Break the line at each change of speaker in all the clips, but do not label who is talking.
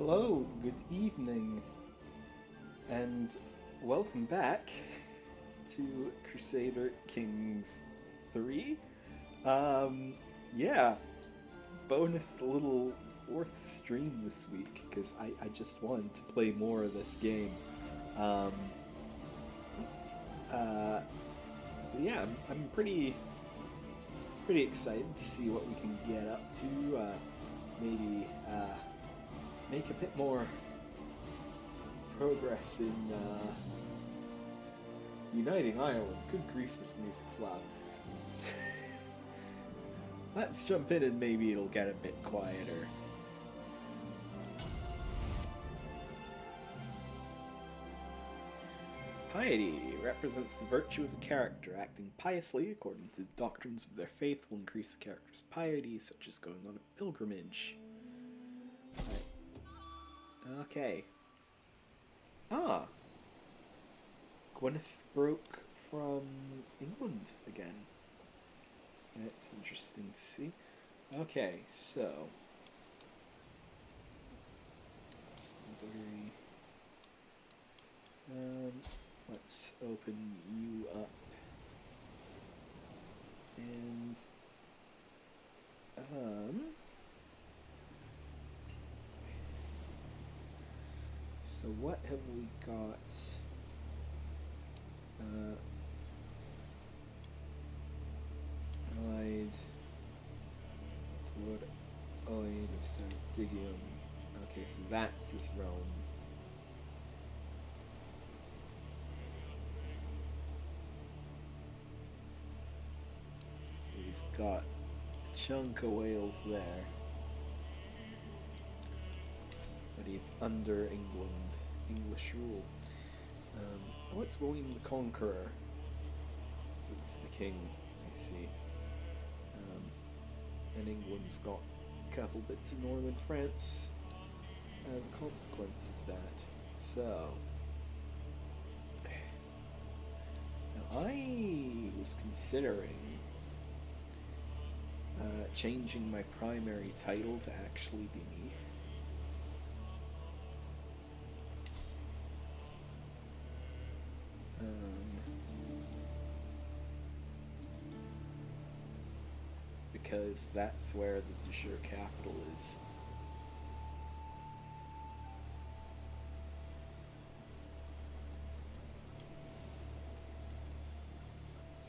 Hello, good evening, and welcome back to Crusader Kings 3. Um, yeah, bonus little fourth stream this week because I just wanted to play more of this game. Um, uh, so yeah, I'm pretty excited to see what we can get up to. Maybe make a bit more progress in uniting Ireland. Good grief, this music's loud. Let's jump in and maybe it'll get a bit quieter. Piety represents the virtue of a character. Acting piously according to the doctrines of their faith will increase the character's piety, such as going on a pilgrimage. Right. Okay. Ah, Gwyneth broke from England again. That's interesting to see. Okay, so it's very. Let's open you up and so what have we got? Allied to Lord Oid of Sardigium. Okay, so that's his realm. So he's got a chunk of Wales there. But he's under England, English rule. Oh, it's William the Conqueror. It's the king, I see. And England's got a couple bits of northern France as a consequence of that. So, now I was considering changing my primary title to actually be Neath. Because that's where the de jure capital is.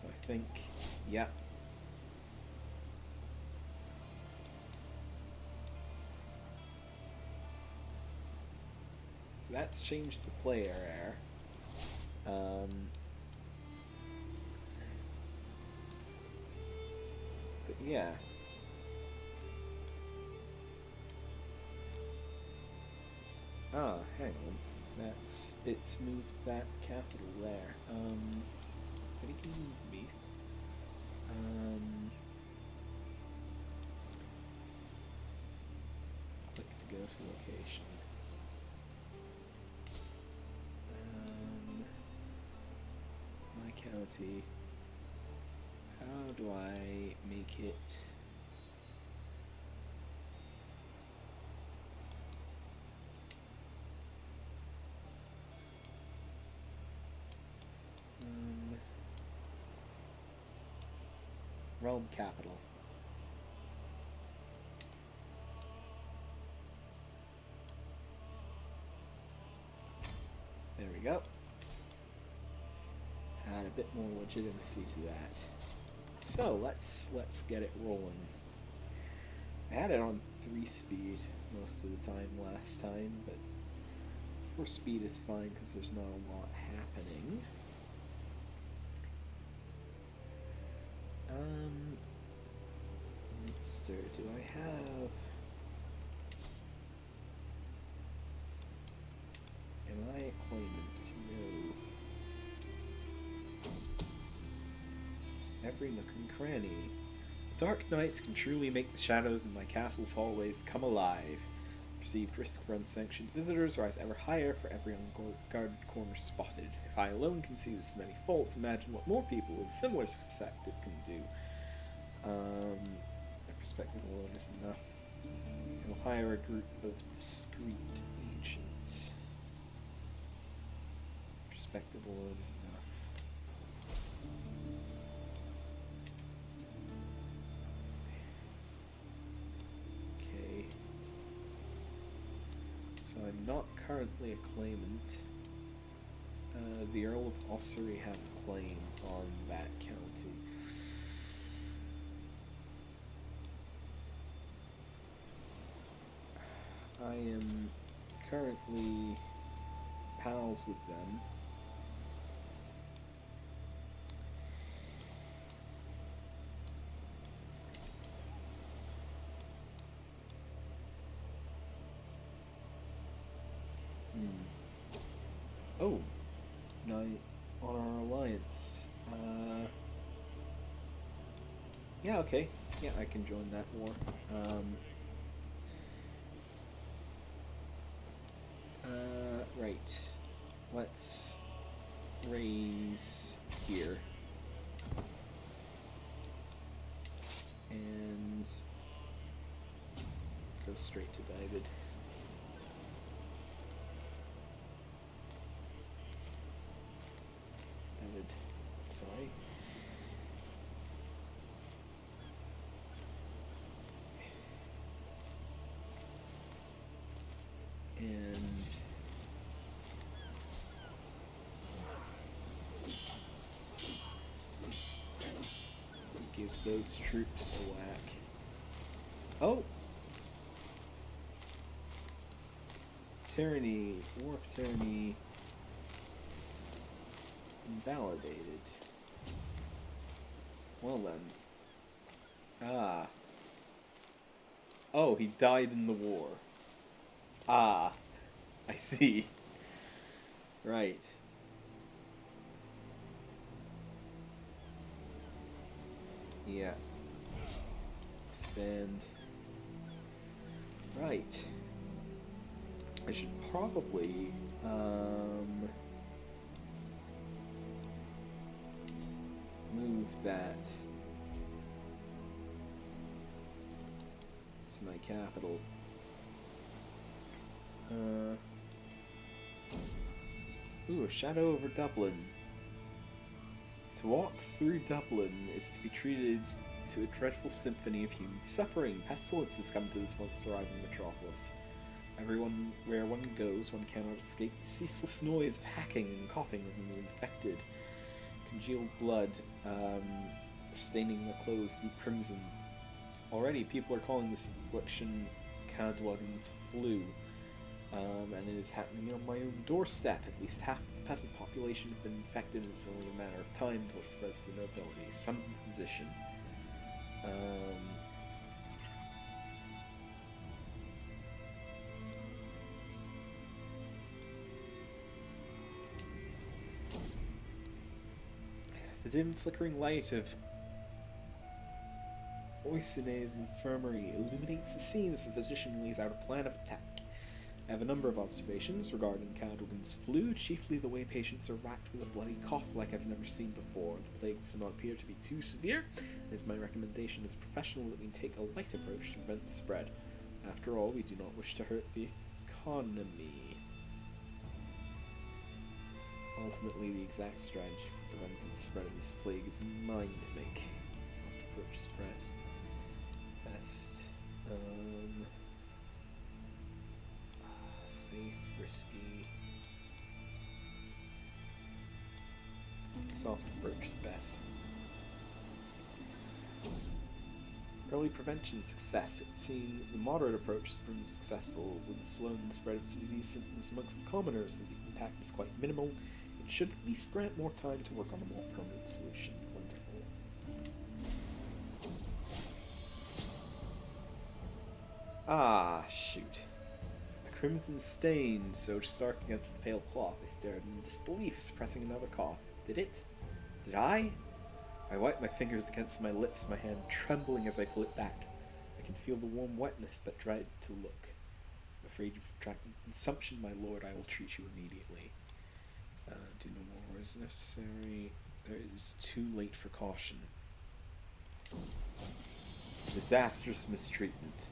So I think, yeah. So that's changed the player air. But yeah. Ah, hang on. It's moved that capital there. But it can move me. Click to go to location. My county. How do I make it? Realm capital. There we go. Add a bit more legitimacy to that. So let's get it rolling. I had it on 3 speed most of the time last time, but 4 speed is fine because there's not a lot happening. Do I have? Am I appointment? No. Every nook and cranny. Dark nights can truly make the shadows in my castle's hallways come alive. Perceived risk for unsanctioned visitors rise ever higher for every unguarded corner spotted. If I alone can see this many faults, imagine what more people with a similar perspective can do. Perspective alone is enough. We'll hire a group of discreet agents. Respectable is enough. Okay. So I'm not currently a claimant. The Earl of Ossory has a claim on that county. I am currently pals with them. Oh, night on our alliance. Yeah, okay. Yeah, I can join that war. Right. Let's raise here. And go straight to David. Sorry. And give those troops a whack. Oh! Tyranny, War of Tyranny invalidated. Well then. Ah. Oh, he died in the war. Ah. I see. Right. Yeah. Stand. Right. I should probably, move that to my capital. Ooh, a shadow over Dublin. To walk through Dublin is to be treated to a dreadful symphony of human suffering. Pestilence has come to this once thriving metropolis. Everyone, where one goes, one cannot escape the ceaseless noise of hacking and coughing of the infected. Congealed blood, staining their clothes deep crimson. Already, people are calling this affliction Cadwagan's flu, and it is happening on my own doorstep. At least half of the peasant population have been infected, and it's only a matter of time until it spreads to the nobility. Summon the physician. The dim flickering light of Oisine's infirmary illuminates the scene as the physician lays out a plan of attack. I have a number of observations regarding Cadwagan's flu, chiefly the way patients are racked with a bloody cough like I've never seen before. The plague does not appear to be too severe, and it's my recommendation as a professional that we take a light approach to prevent the spread. After all, we do not wish to hurt the economy. Ultimately, the exact strategy for preventing the spread of this plague is mine to make. Soft approach is press. Best. Safe, risky. Soft approach is best. Early prevention success. It seems the moderate approach has proven successful with the slow spread of disease symptoms amongst the commoners. The impact is quite minimal. It should at least grant more time to work on a more permanent solution. Wonderful. Ah, shoot. A crimson stain so stark against the pale cloth. I stared in disbelief, suppressing another cough. Did it? Did I? I wipe my fingers against my lips, my hand trembling as I pull it back. I can feel the warm wetness, but dread to look. I'm afraid you've contracted consumption, my lord. I will treat you immediately. Do no more is necessary. It is too late for caution. Disastrous mistreatment.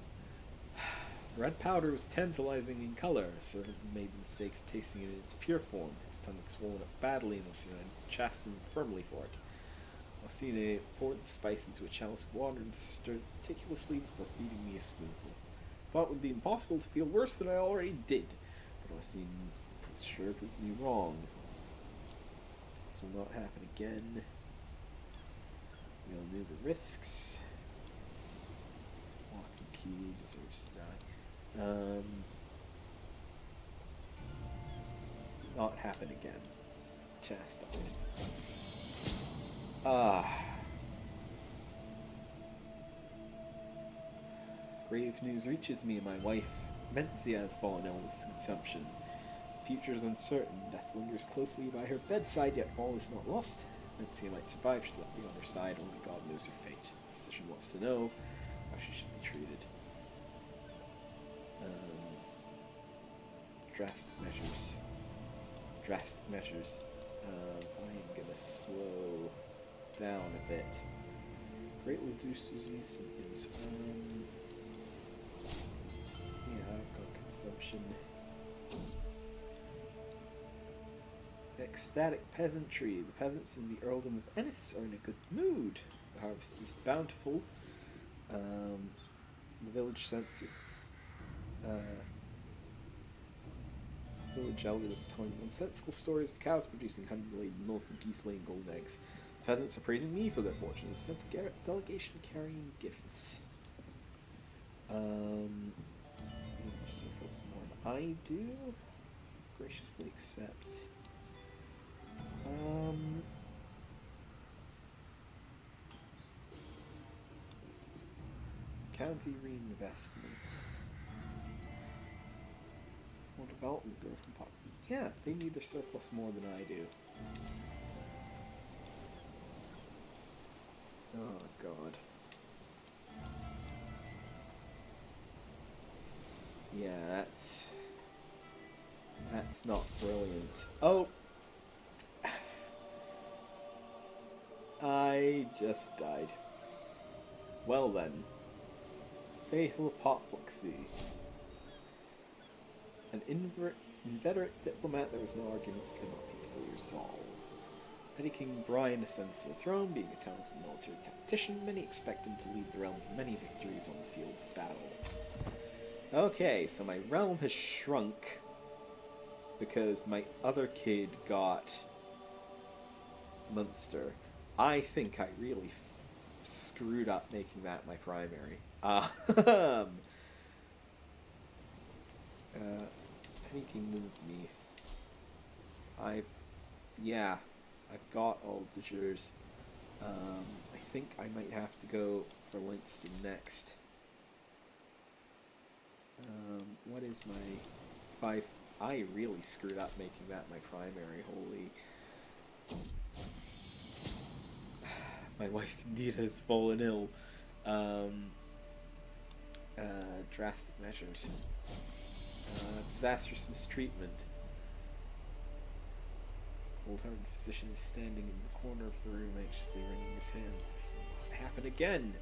Red powder was tantalizing in color. Servant made the mistake of tasting it in its pure form. His tongue swollen up badly, and Orsina chastised him firmly for it. Orsina poured the spice into a chalice of water and stirred meticulously before feeding me a spoonful. Thought it would be impossible to feel worse than I already did, but Orsina sure proved me wrong. This will not happen again. We all knew the risks. Walking key deserves to die. Not happen again. Chastised. Grave news reaches me. My wife, Mencia, has fallen ill with consumption. The future is uncertain. Death lingers closely by her bedside, yet all is not lost. Mencia might survive. She'd let me on her side. Only God knows her fate. The physician wants to know how she should be treated. Drastic measures. I'm gonna slow down a bit. Greatly reduce disease symptoms. Yeah, I've got consumption. Ecstatic peasantry. The peasants in the earldom of Ennis are in a good mood. The harvest is bountiful. The village village elders are telling nonsensical stories of cows producing honey-laden milk and geese laying golden eggs. The peasants are praising me for their fortune. They've sent a delegation carrying gifts. Circles more than I do. Graciously accept. County reinvestment. More development growth from pop. Yeah, they need their surplus more than I do. Oh god. Yeah, that's not brilliant. Oh! I just died. Well then. Fatal apoplexy. An inveterate diplomat, there was no argument could not peacefully resolve. Petty King Brian ascends to the throne, being a talented military tactician. Many expect him to lead the realm to many victories on the field of battle. Okay, so my realm has shrunk because my other kid got Munster. I think I really screwed up making that my primary. Penny Kingdom of Meath. I've got all the jures. I think I might have to go for Leinster next. What is my 5? I really screwed up making that my primary. Holy. My wife Candida has fallen ill. Drastic measures. Disastrous mistreatment. Old-hearted physician is standing in the corner of the room, anxiously wringing his hands. This will not happen again.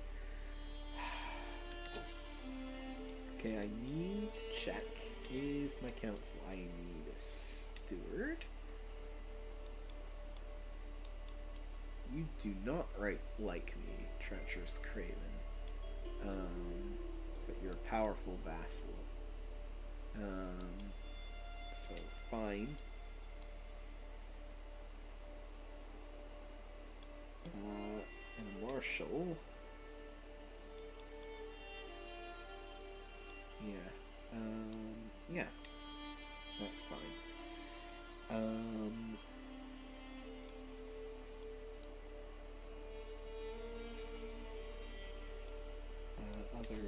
Okay, I need to check. Is my council? I need a steward. You do not like me, treacherous craven. But you're a powerful vassal. So fine. And a marshal. Yeah. Yeah. That's fine. Other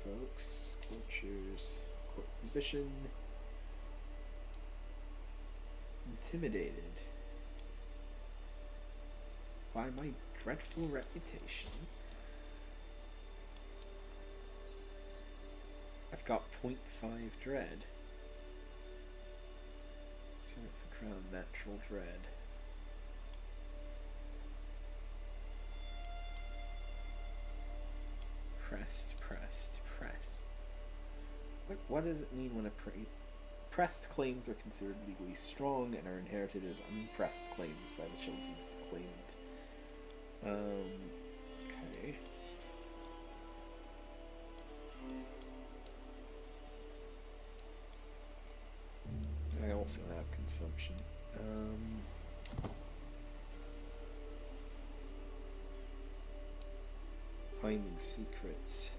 folks, courtiers, court physician, intimidated by my dreadful reputation. I've got 0.5 dread. Serve the crown natural dread. Pressed. What does it mean when a pressed claims are considered legally strong and are inherited as unpressed claims by the children of the claimant? Okay. I also have consumption. Finding secrets.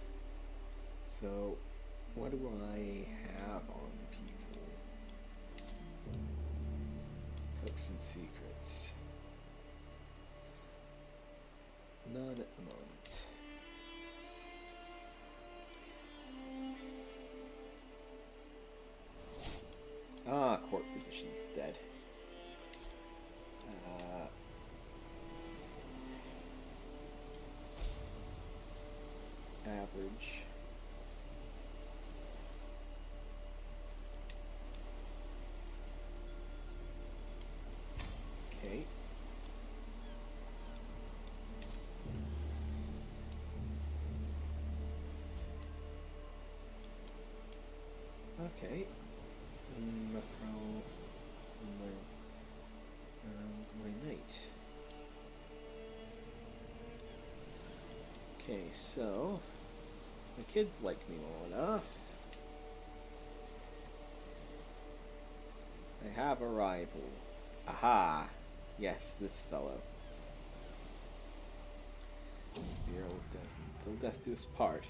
So, what do I have on people? Hooks and secrets. None at the moment. Ah, court physician's dead. Average. Okay. Okay. My knight. Okay, so my kids like me well enough. I have a rival. Aha! Yes, this fellow. The Earl of Desmond. Till death do us part.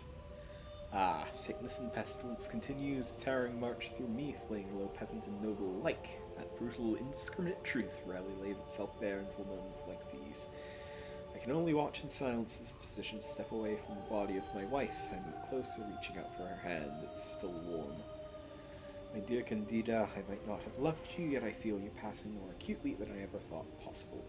Ah, sickness and pestilence continues its harrowing march through Meath, laying low peasant and noble alike. That brutal, indiscriminate truth rarely lays itself bare until moments like these. I can only watch in silence as the physicians step away from the body of my wife. I move closer, reaching out for her hand. It's still warm. My dear Candida, I might not have loved you, yet I feel you passing more acutely than I ever thought possible.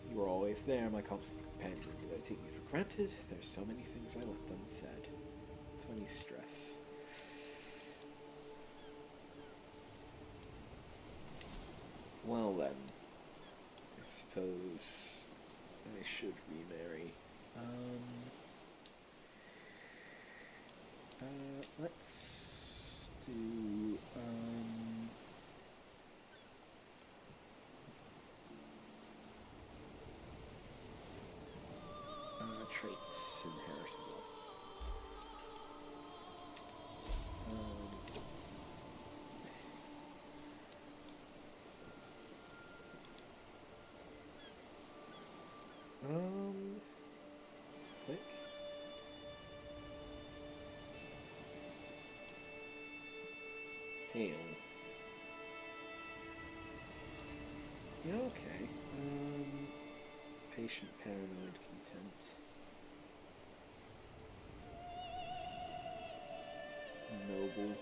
You were always there, my constant companion. Did I take you for granted? There's so many things I left unsaid. 20 stress. Well then, I suppose I should remarry. Let's do, traits inheritable. Click. Hail. Yeah, okay. Patient, paranoid, content. Noble.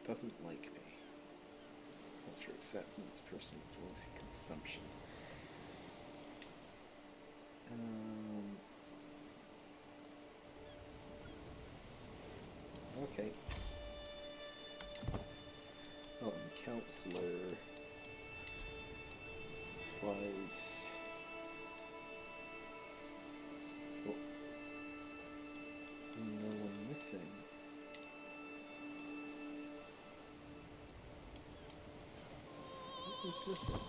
Doesn't like me. Culture acceptance, personal diplomacy, consumption. Okay. Oh, and counselor. Twice. Oh. No one missing. Who's missing?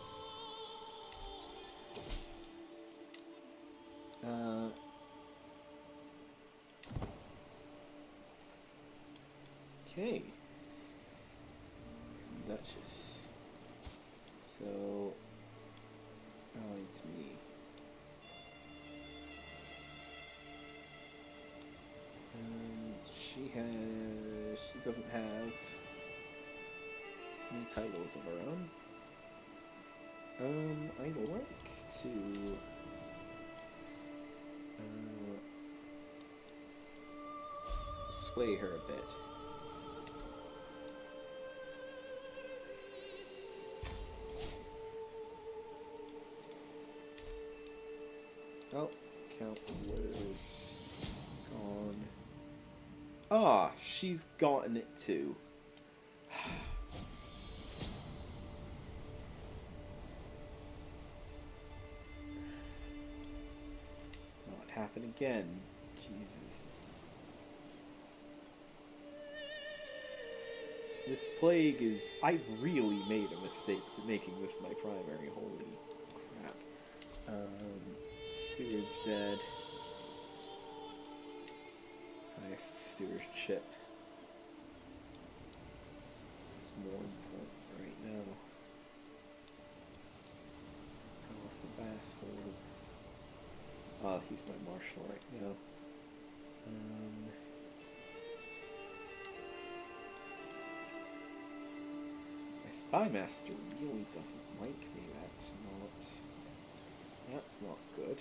Okay. Duchess. So, allied to me. She doesn't have any titles of her own. I'd like to sway her a bit. Oh, counselors gone. Ah, she's gotten it too. happen again. Jesus. This plague is... I really made a mistake making this my primary. Holy crap. Steward's dead. Highest stewardship is more important right now. Powerful vassal. Oh, he's my marshal right now. My spy master really doesn't like me. That's not good.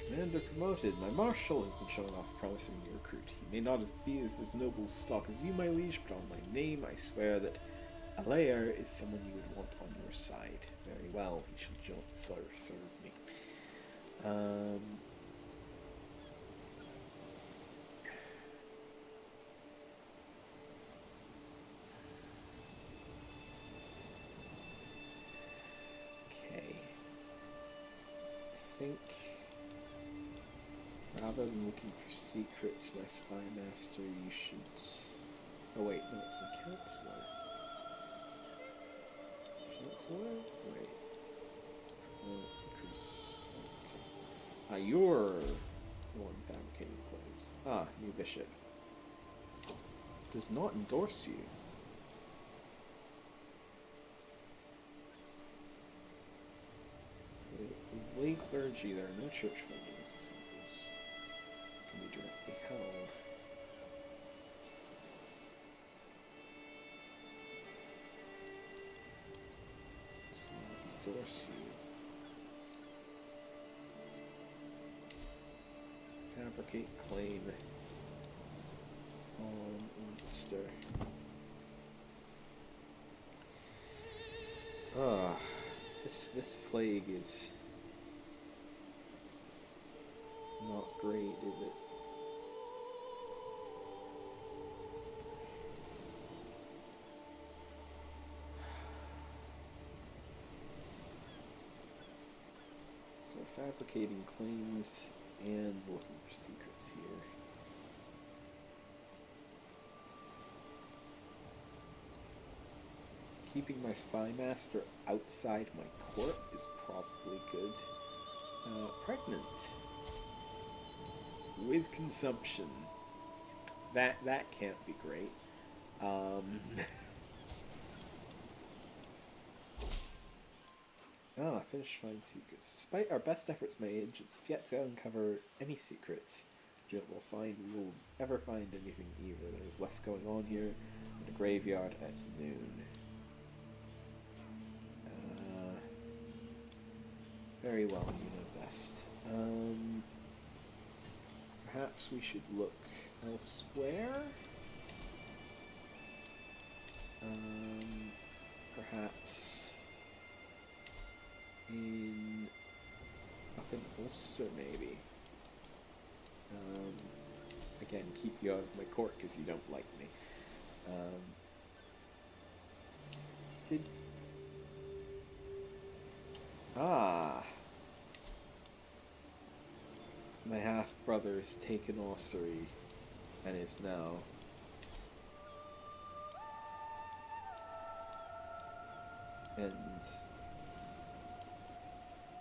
Commander promoted. My marshal has been showing off a promising new recruit. He may not be of as noble stock as you, my liege, but on my name I swear that Alair is someone you would want on your side. Very well, he shall serve me. Okay. I think rather than looking for secrets, my spy master, you should... Oh wait, no, it's my counselor. Counselor? Wait. Okay. You're the one fabricating claims. New bishop. Does not endorse you. With lay clergy, there are no church buildings. This can be directly held. Does not endorse you. Fabricate claim on Ulster. This plague is not great, is it? So fabricating claims and looking for secrets here. Keeping my spy master outside my court is probably good. Pregnant. With consumption. That can't be great. I finished finding secrets. Despite our best efforts, my agents have yet to uncover any secrets. We will ever find anything either. There's less going on here in the graveyard at noon. Very well, you know best. Perhaps we should look elsewhere? Perhaps up in Ulster, maybe. Again, keep you out of my court because you don't like me. My half-brother has taken Ossory and is now...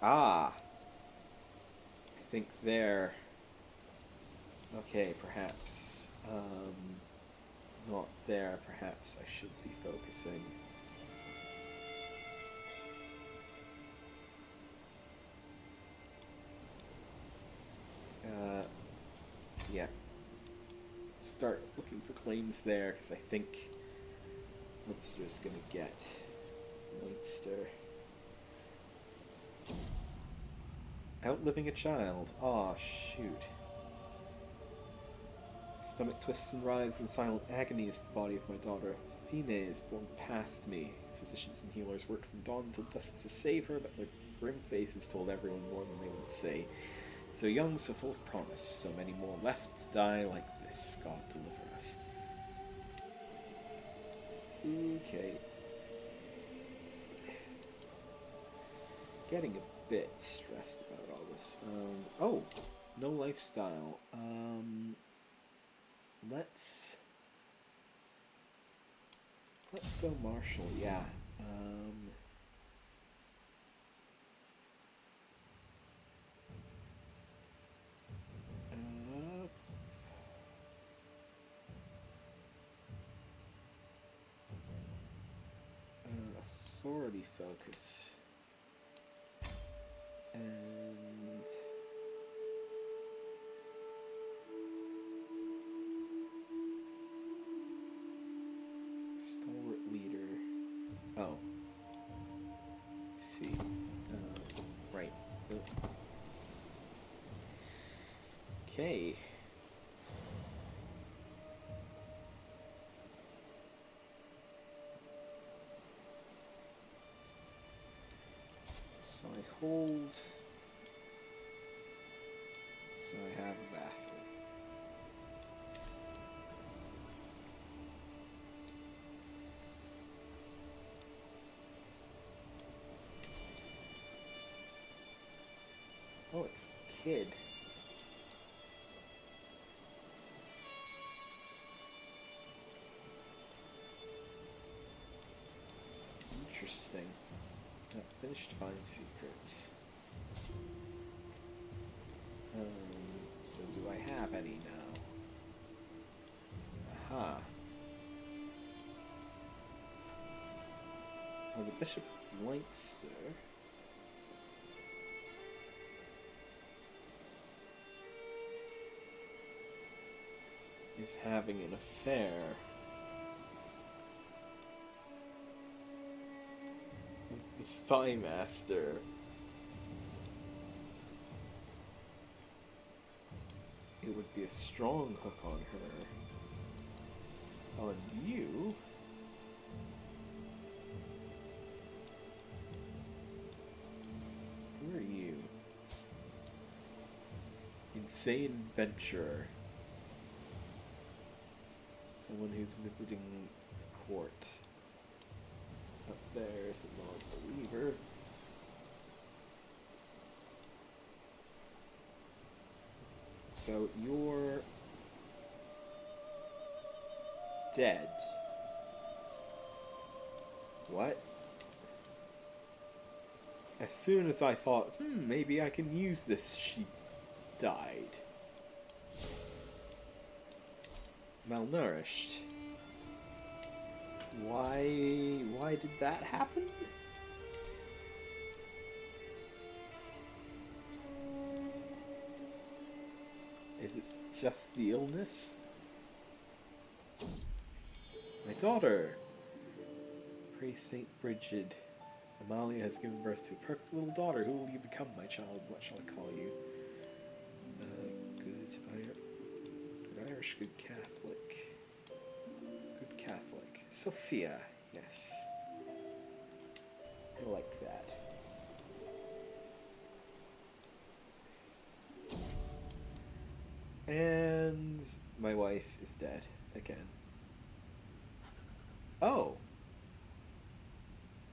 I think there... Okay, perhaps... not there, perhaps I should be focusing... yeah. Start looking for claims there, because I think Munster's gonna get Leinster. Outliving a child. Aw, shoot. Stomach twists and writhes in silent agony as the body of my daughter Fine is borne past me. Physicians and healers worked from dawn till dusk to save her, but their grim faces told everyone more than they would say. So young, so full of promise, so many more left to die like this. God deliver us. Okay. getting a bit stressed about all this. Oh, no lifestyle. Let's go martial. Yeah. Uh, authority focus. And stalwart leader. Oh. Let's see. Right. Okay. So I hold. So I have a vassal. Oh, it's a kid. Interesting. Finished Find Secrets. So do I have any now? Aha. Oh, the Bishop of Leinster is having an affair with the Spy Master. It would be a strong hook on her. On you? Who are you? Insane Venturer. Someone who's visiting the court. Up there's a non-believer. So you're dead. What? As soon as I thought, maybe I can use this, she died. Malnourished. Why did that happen? Is it just the illness? My daughter! Praise Saint Brigid. Amalia has given birth to a perfect little daughter. Who will you become, my child? What shall I call you? Good Irish, good Catholic. Good Catholic. Sophia, yes. I like that. And my wife is dead again. Oh!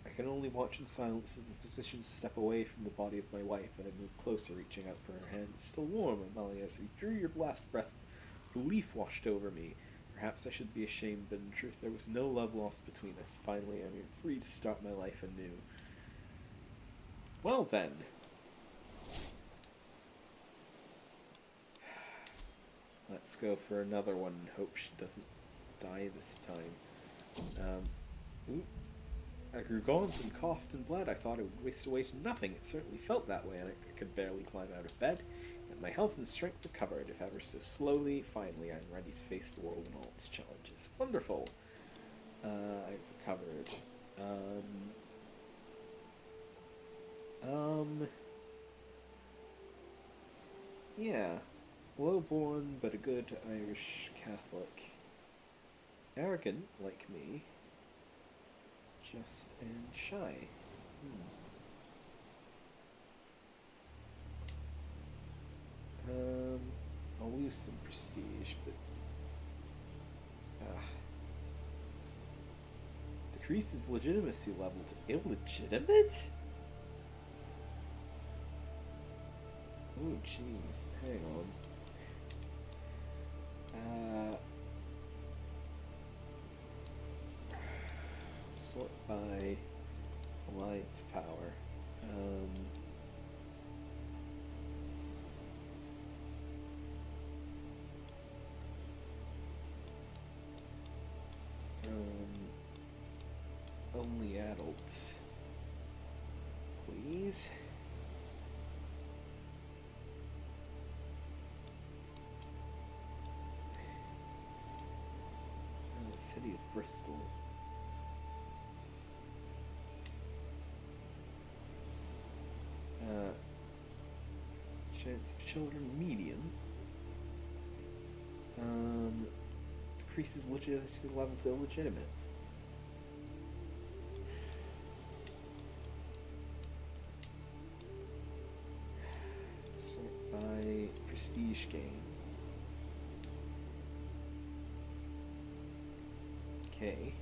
I can only watch in silence as the physicians step away from the body of my wife, and I move closer, reaching out for her hand. It's still warm, Amalia, as you drew your last breath. Relief washed over me. Perhaps I should be ashamed, but in truth there was no love lost between us. Finally, I am free to start my life anew. Well then. Let's go for another one and hope she doesn't die this time. I grew gaunt and coughed and bled. I thought it would waste away to nothing. It certainly felt that way, and I could barely climb out of bed. Yet my health and strength recovered, if ever so slowly. Finally, I'm ready to face the world and all its challenges. Wonderful. I've recovered. Yeah. Low-born, but a good Irish Catholic. Arrogant, like me. Just and shy. I'll lose some prestige, but... decreases legitimacy level to illegitimate? Oh, jeez. Hang on. Sort by alliance power. Only adults. Please? City of Bristol. Chance of children medium. Decreases legitimacy level to illegitimate. Sort by prestige gain. Okay.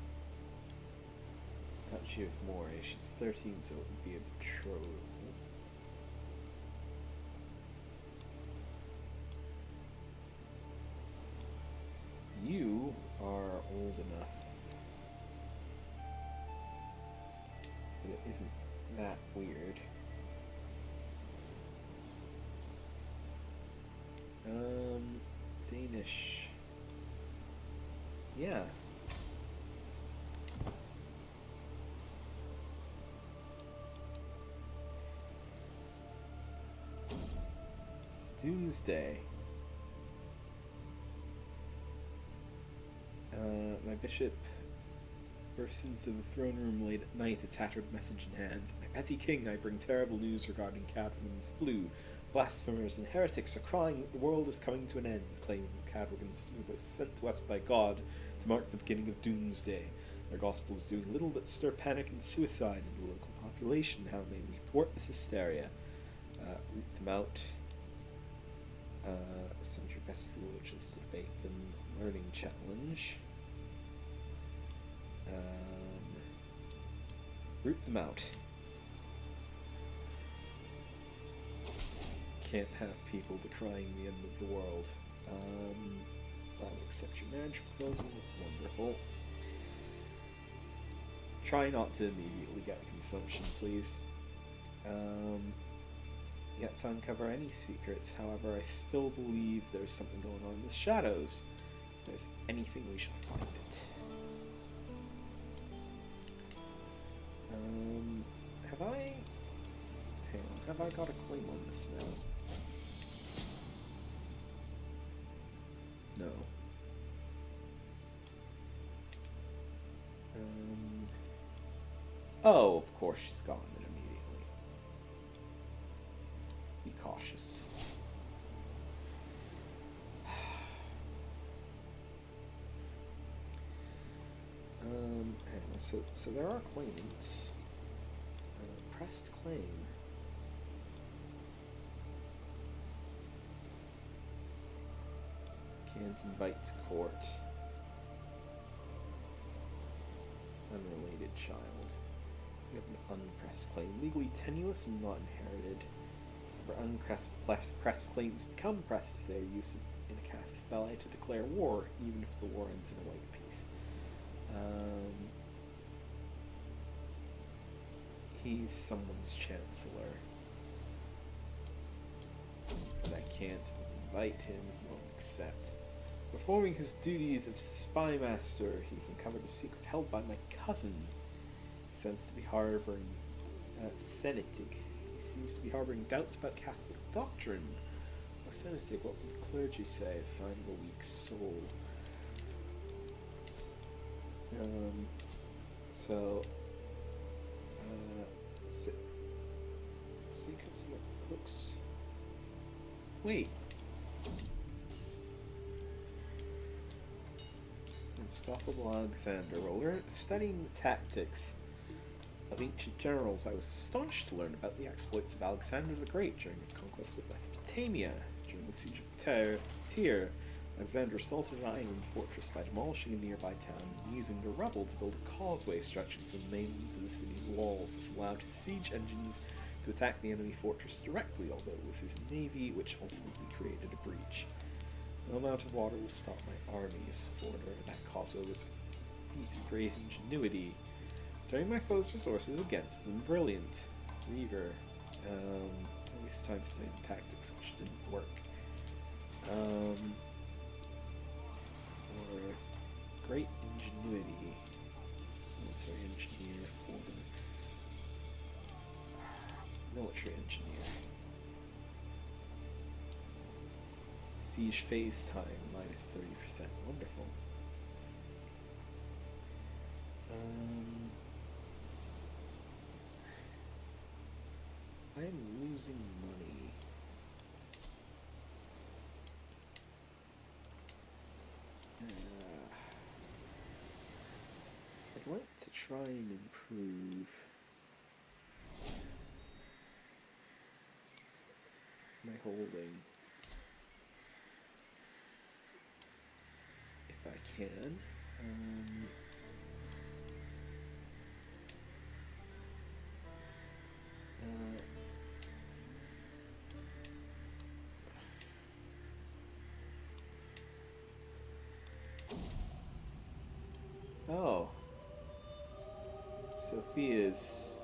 Duchy of Moray. She's 13, so it would be a betrothal. You are old enough, but it isn't that weird. Danish. Yeah. Doomsday. My bishop bursts into the throne room late at night, a tattered message in hand. My petty king, I bring terrible news regarding Cadwin's flu. Blasphemers and heretics are crying that the world is coming to an end, claiming Cadwin's flu was sent to us by God to mark the beginning of Doomsday. Their gospel is doing little but stir panic and suicide in the local population. How may we thwart this hysteria? Root them out. Send your best theologians to debate them. Learning challenge. Root them out. Can't have people decrying the end of the world. I'll accept your marriage proposal. Wonderful. Try not to immediately get consumption, please. Yet to uncover any secrets, however, I still believe there's something going on in the shadows. If there's anything, we should find it. Have I got a claim on this now? No. Oh, of course she's gotten it immediately. Be cautious. Hang on, so there are claimants. Pressed claim. Can't invite to court. Unrelated child. You have an unpressed claim. Legally tenuous and not inherited. For pressed claims become pressed if they are used in a casus belli to declare war, even if the war ends in a white peace. He's someone's chancellor. But I can't invite him, he won't accept. Performing his duties of spy master, he's uncovered a secret held by my cousin. He seems to be harboring Senetic. He seems to be harboring doubts about Catholic doctrine. A Senetic, what would the clergy say? A sign of a weak soul. Secrets in the books. Wait. Unstoppable Alexander. While we're studying the tactics of ancient generals, I was astonished to learn about the exploits of Alexander the Great during his conquest of Mesopotamia. During the siege of Tyre, Alexander assaulted an island fortress by demolishing a nearby town and using the rubble to build a causeway stretching from the mainland to the city's walls. This allowed his siege engines to attack the enemy fortress directly, although it was his navy which ultimately created a breach. No amount of water will stop my armies, for that causeway was a piece of great ingenuity. Turning my foes' resources against them, brilliant. Reaver. I waste time studying tactics, which didn't work. Or great ingenuity. Military engineer for military engineer. Siege phase time minus 30%. Wonderful. I'm losing money. I'd like to try and improve my holding if I can. Oh. Sophia's...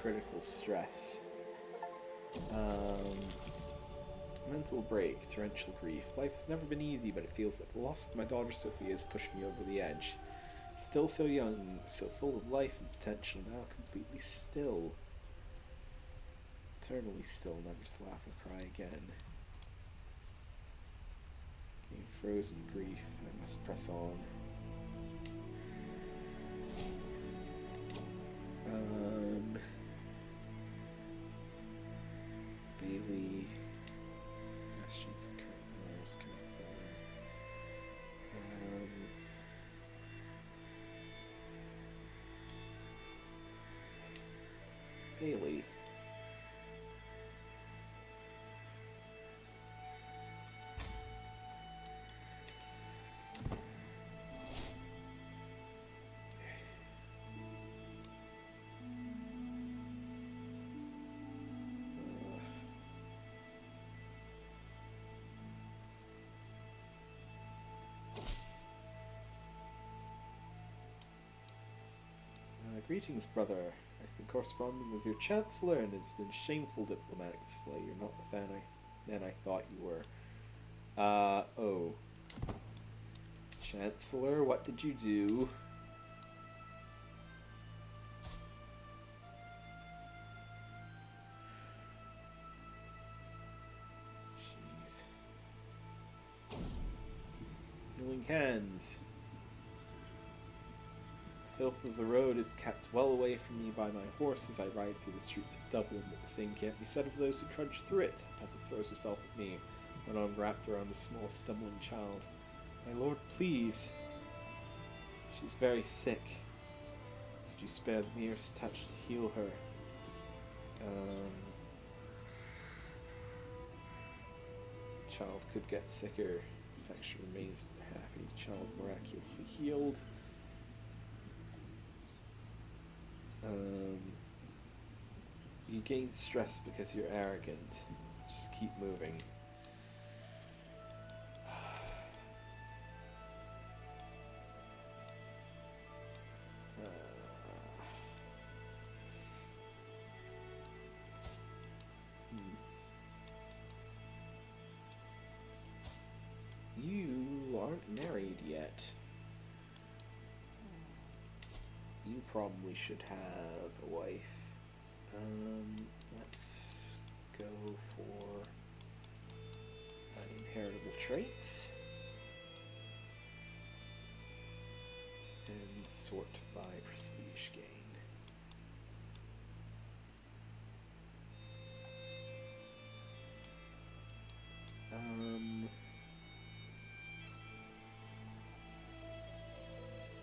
critical stress. Mental break, torrential grief. Life has never been easy, but it feels that the loss of my daughter Sophia has pushed me over the edge. Still so young, so full of life and potential, now completely still. Eternally still, never to laugh or cry again. In frozen grief, I must press on. Bailey, bastions and current walls, current building. Bailey. Greetings, brother. I've been corresponding with your Chancellor, and it's been a shameful diplomatic display. You're not the man I thought you were. Oh. Chancellor, what did you do? Jeez. Healing hands. The filth of the road is kept well away from me by my horse as I ride through the streets of Dublin, but the same can't be said of those who trudge through it. A peasant throws herself at me, when I'm wrapped around a small stumbling child. My lord, please. She's very sick. Could you spare the merest touch to heal her? Child could get sicker. Infection remains but happy. Child miraculously healed. You gain stress because you're arrogant. Just keep moving. You aren't married yet. You probably should have a wife. Let's go for inheritable traits and sort by prestige gain.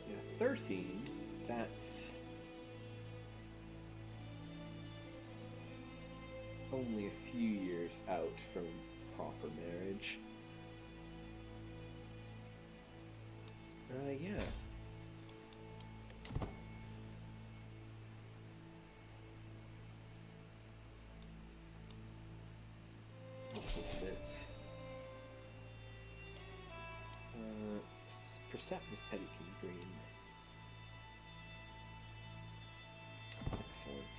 Yeah, 13. That's only a few years out from proper marriage. Yeah. Perceptive Pettykin Green. Excellent.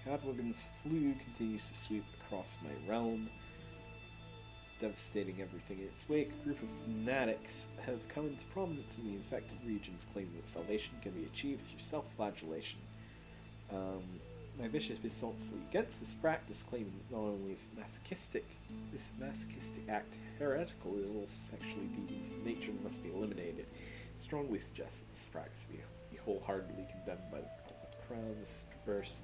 Cadwiggin's flu continues to sweep across my realm, devastating everything in its wake. A group of fanatics have come into prominence in the infected regions, claiming that salvation can be achieved through self-flagellation. My vicious assaults against this practice, claiming that not only is this masochistic act heretical, it will also sexually deviant in nature and must be eliminated. Strongly suggests that this practice be wholeheartedly condemned by the crown. This is perverse.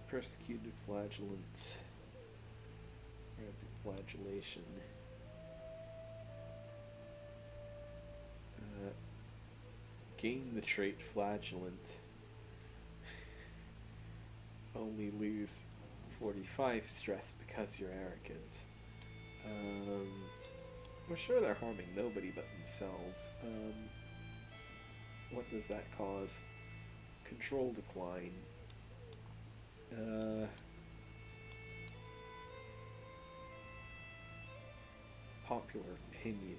Persecuted flagellants. Rampant flagellation. Gain the trait flagellant. Only lose 45 stress because you're arrogant. We're sure they're harming nobody but themselves. What does that cause? Control decline. Popular opinion.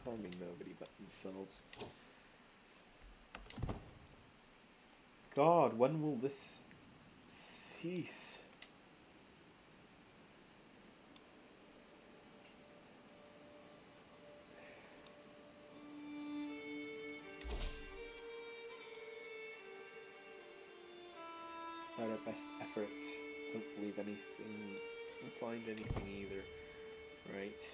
Harming nobody but themselves. God, when will this cease? Despite our best efforts, don't believe anything, don't find anything either. Right.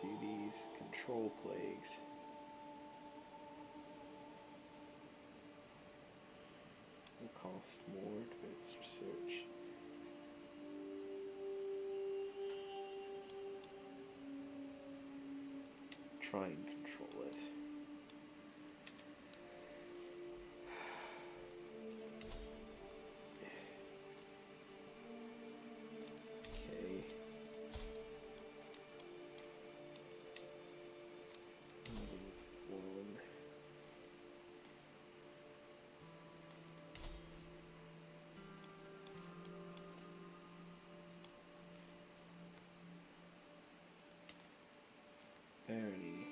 Duties, control plagues. Will cost more, advanced research. Try and control it. Okay. Barony.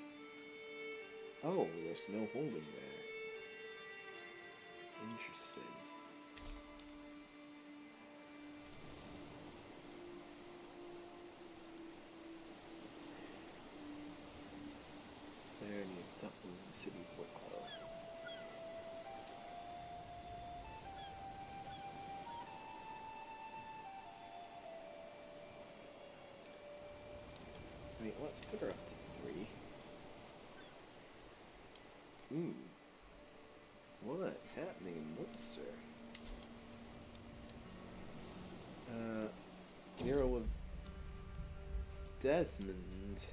Oh, there's no holding there. Interesting. Barony of Dublin, City of Wicklow. Right, let's put her up to 3. Ooh. What's happening in Munster? The Earl of Desmond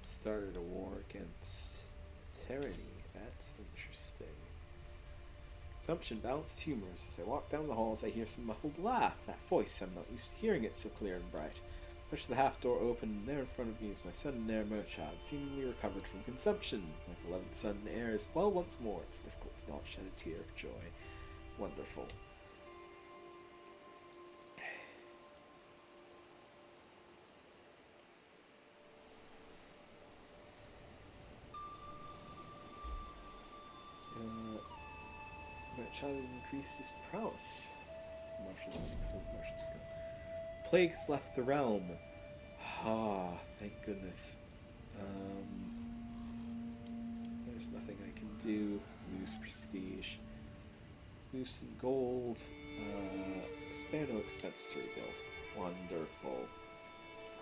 started a war against tyranny. That's interesting. Consumption balanced humors. As I walk down the halls, I hear some muffled laugh. That voice, I'm not used to hearing it so clear and bright. Push the half door open, and there in front of me is my son and heir Merchad, seemingly recovered from consumption. My beloved son and heir is well once more. It's difficult to not shed a tear of joy. Wonderful. Merchad has increased his prowess. Marshall's an excellent martial skill. Plague has left the realm. Ah, thank goodness. There's nothing I can do. Lose prestige. Lose some gold. Spare no expense to rebuild. Wonderful.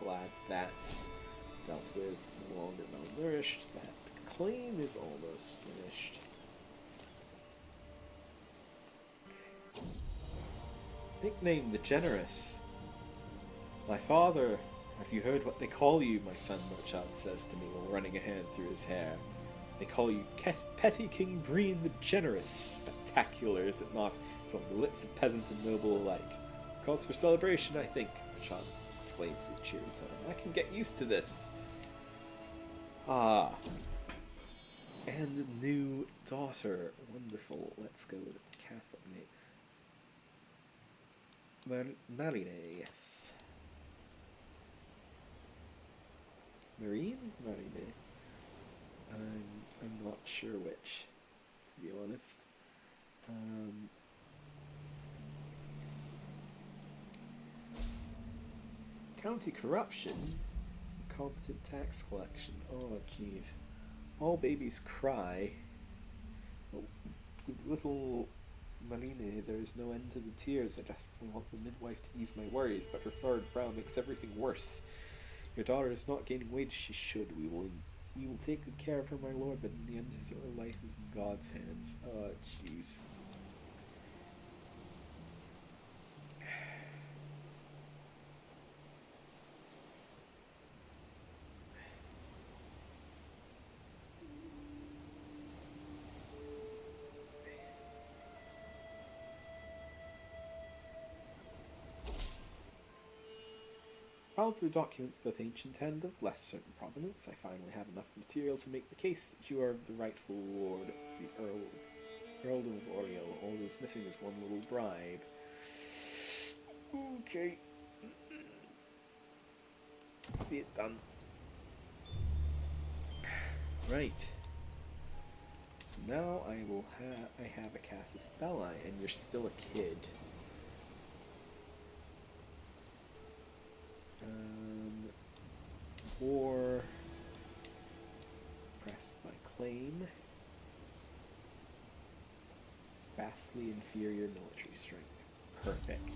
Glad that's dealt with. No longer malnourished. That claim is almost finished. Nickname the Generous. My father, have you heard what they call you? My son Murchad says to me while running a hand through his hair. They call you Petty King Breen the Generous. Spectacular, is it not? It's on the lips of peasant and noble alike. Cause for celebration, I think, Murchad exclaims with cheery tone. I can get used to this. Ah. And a new daughter. Wonderful. Let's go with a Catholic name. Marine, yes. Marine? Marine. I'm not sure which, to be honest. County corruption? Competent tax collection. Oh, jeez. All babies cry. Oh, with little Marine, there is no end to the tears. I just want the midwife to ease my worries, but her furrowed brow makes everything worse. Your daughter is not gaining weight as she should. We will take good care of her, my lord, but in the end, her life is in God's hands. Oh, jeez. Filed through documents both ancient and of less certain provenance, I finally have enough material to make the case that you are the rightful lord, the Earldom of Oriel. All that is missing is one little bribe. Okay. See it done. Right. So now I have a Casus Belli, and you're still a kid. Or press my claim. Vastly inferior military strength. Perfect.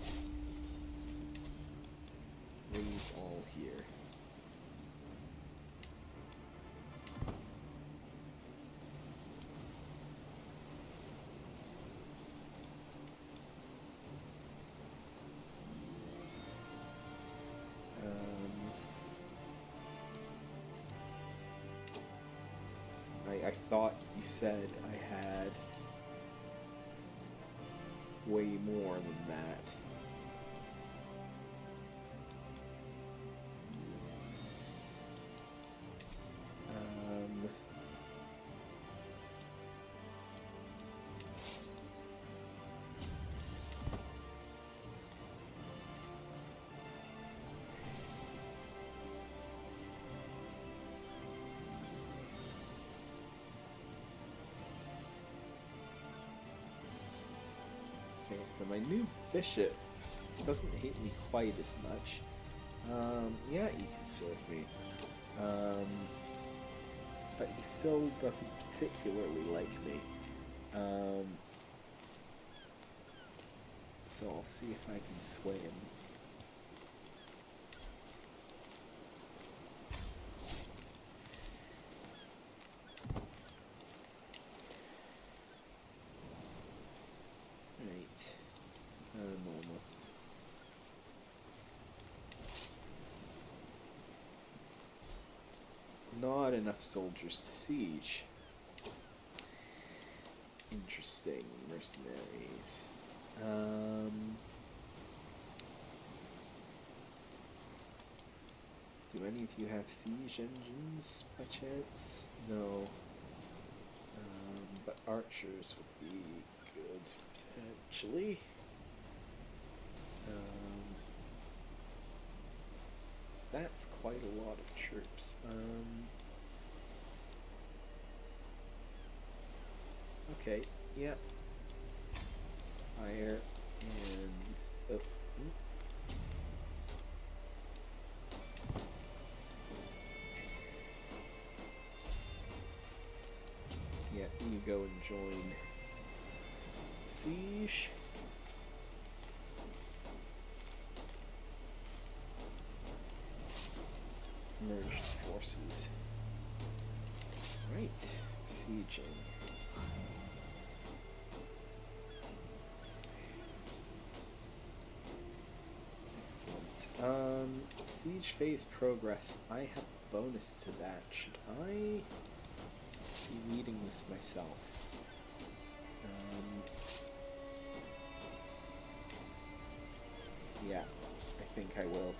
Raise all here. I thought you said I had way more than that. Okay, so my new bishop doesn't hate me quite as much. Yeah, you can serve me. But he still doesn't particularly like me. So I'll see if I can sway him. Normal. Not enough soldiers to siege. Interesting. Mercenaries. Do any of you have siege engines by chance? No. But archers would be good, potentially. That's quite a lot of troops. Okay, yeah. Fire and... Oh. Yeah, you go and join siege. Merged forces. Right, sieging. Excellent. Siege phase progress. I have a bonus to that. Should I be reading this myself? Yeah, I think I will.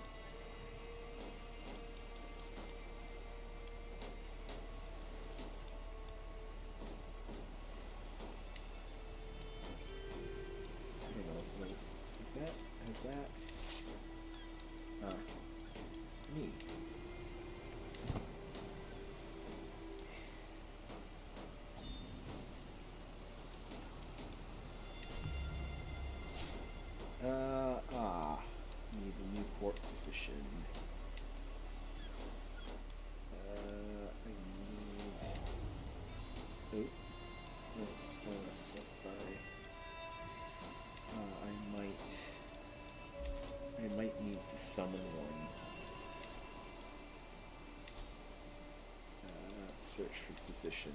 Hang on, wait. Does that... has that... me. Need a new port position. I need... oh, swap by... I might need to summon one. Search for position.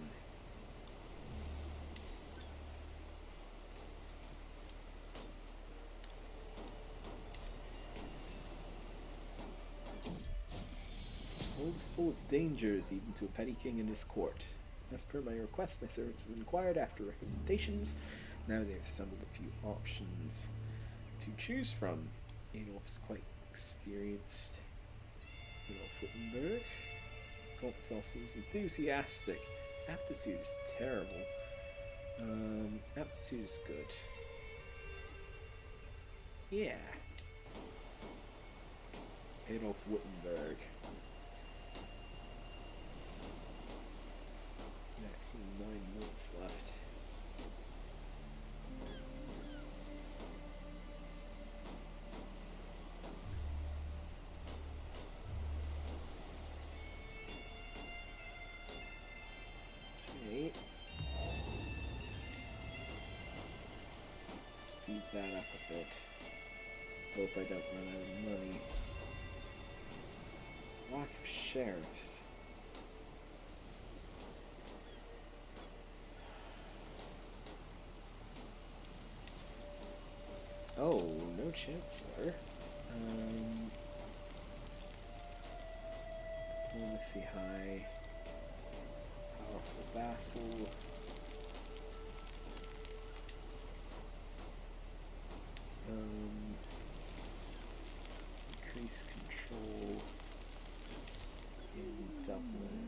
The world is full of dangers, even to a petty king and his court. As per my request, my servants have inquired after recommendations. Now they have assembled a few options to choose from. Adolf's quite experienced. Adolf Wittenberg. Gonzal seems enthusiastic. Aptitude is terrible. Aptitude is good. Yeah. Adolf Wittenberg. Maximum 9 minutes left. Okay. Speed that up a bit. Hope I don't run out of money. Lack of sheriffs. Oh, no chancellor. Diplomacy high. Powerful vassal. Increase control in Dublin.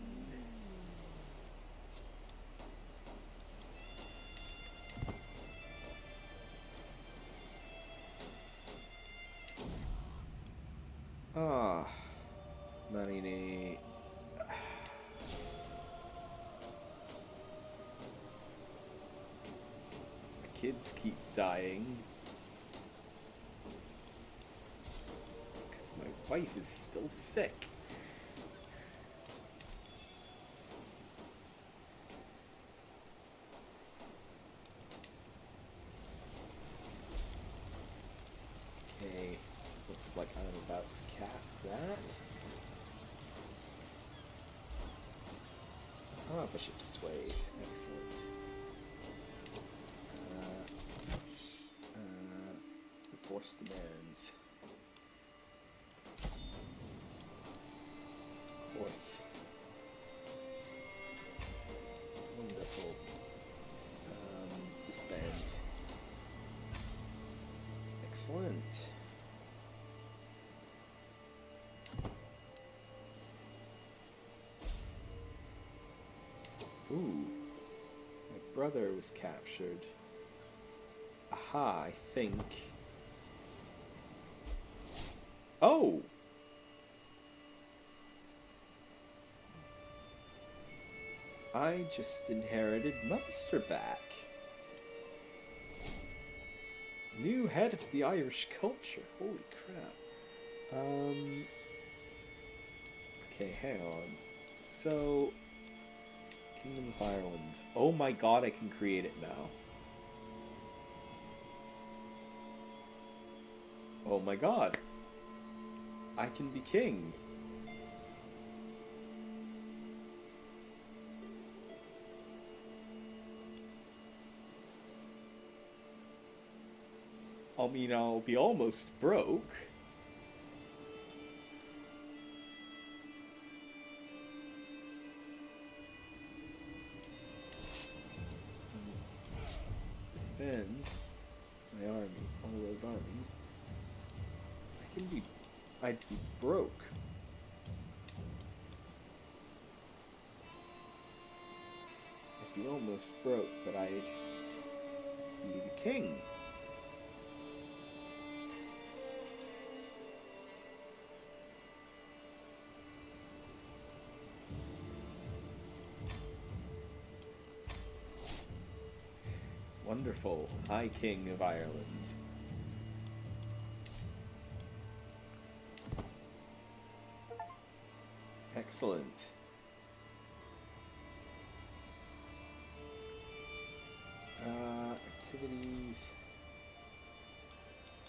Marine. My kids keep dying. Because my wife is still sick. Okay, looks like I'm about to cap that. Ah, bishop swayed. Excellent. Force demands. Horse. Wonderful. Disband. Excellent. Ooh. My brother was captured. Aha, I think. Oh! I just inherited Munster back. New head of the Irish culture. Holy crap. Okay, hang on. So, Kingdom of Ireland. Oh my god, I can create it now. Oh my god. I can be king. I mean, I'll be almost broke. expand my army, all those armies, I'd be broke. I'd be almost broke, but I'd be the king. Wonderful. High King of Ireland. Excellent. Activities.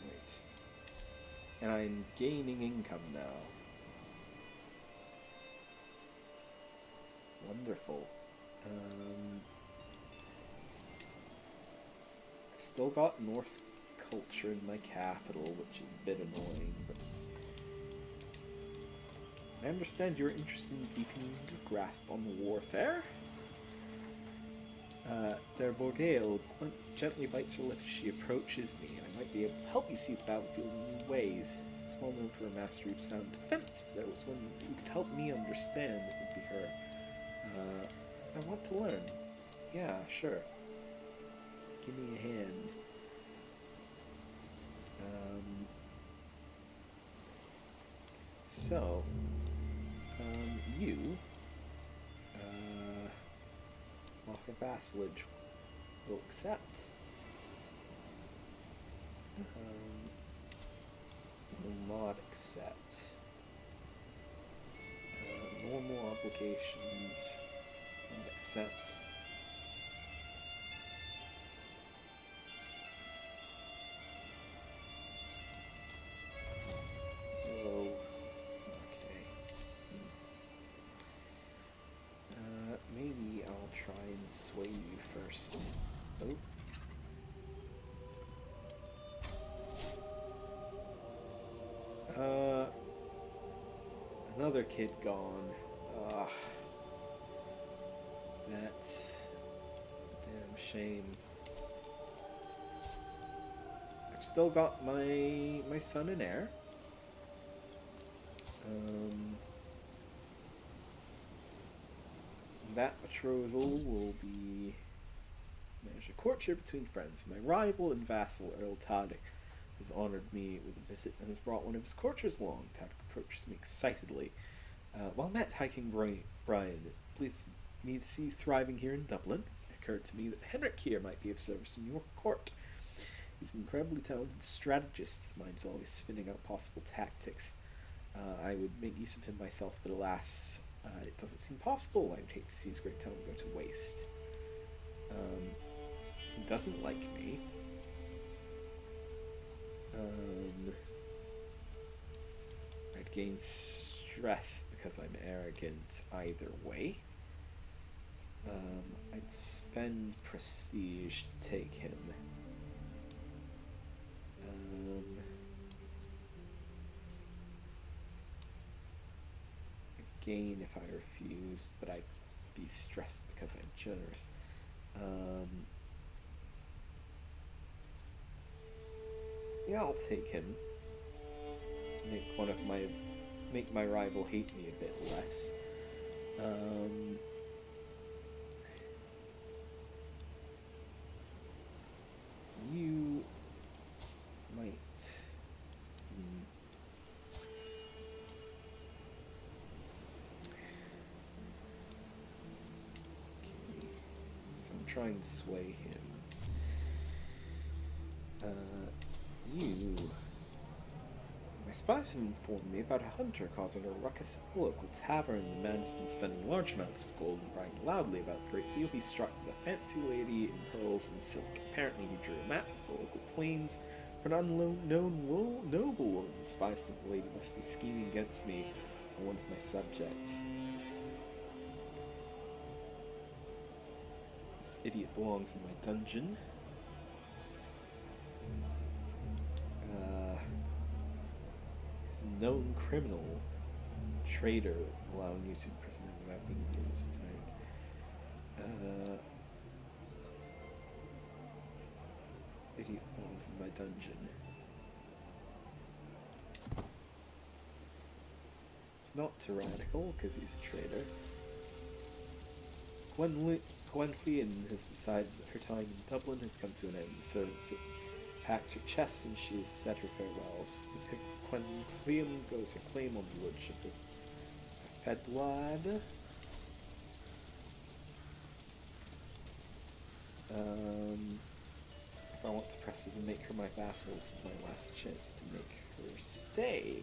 Wait. And I'm gaining income now. Wonderful. I've still got Norse culture in my capital, which is a bit annoying, but I understand you're interested in deepening your grasp on warfare. Der Borgale gently bites her lip as she approaches me. I might be able to help you see the battlefield in new ways. It's well known for a mastery of sound defense. If there was one who could help me understand, it would be her. I want to learn. Yeah, sure. Give me a hand. You offer vassalage. Will accept. Will not accept. Normal obligations. Not accept. Maybe I'll try and sway you first. Oh. Another kid gone. That's a damn shame. I've still got my son and heir. That betrothal will be manage a courtship between friends. My rival and vassal, Earl Tadek, has honoured me with a visit and has brought one of his courtiers along. Tadek approaches me excitedly. While met hiking Brian, it pleased me to see you thriving here in Dublin. It occurred to me that Henrik here might be of service in your court. He's an incredibly talented strategist. His mind's always spinning out possible tactics. I would make use of him myself, but alas, it doesn't seem possible. I would hate to see his great talent go to waste. He doesn't like me. I'd gain stress because I'm arrogant either way. I'd spend prestige to take him. Gain if I refused, but I'd be stressed because I'm generous. Yeah, I'll take him. Make my rival hate me a bit less. You might. Trying to sway him. My spies have informed me about a hunter causing a ruckus at the local tavern. The man has been spending large amounts of gold and bragging loudly about the great deal he struck with a fancy lady in pearls and silk. Apparently he drew a map of the local plains for an unknown noblewoman. The spies think the lady must be scheming against me or one of my subjects. Idiot belongs in my dungeon. He's a known criminal, traitor, allowing you to imprison him without being used. idiot belongs in my dungeon. It's not tyrannical, because he's a traitor. Gwenllian has decided that her time in Dublin has come to an end, so it's packed her chests and she has said her farewells. With Gwenllian goes her claim on the lordship of Fedwad. If I want to press it and make her my vassal, this is my last chance to make her stay.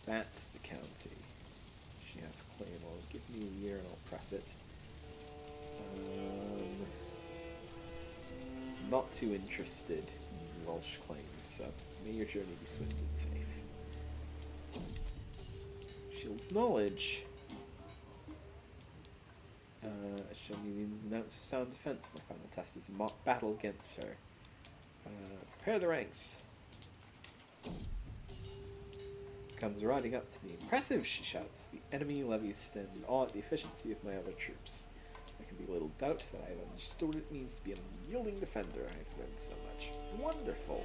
That's the county. She has a claim on. Give me a year and I'll press it. Not too interested in Welsh claims, so may your journey be swift and safe. Shield of Knowledge. Show me the ounce of sound defense. My final test is a mock battle against her. Prepare the ranks. Comes riding up to me. Impressive, she shouts. The enemy levies stand in awe at the efficiency of my other troops. There can be little doubt that I have understood what it means to be an unyielding defender. I've learned so much. Wonderful.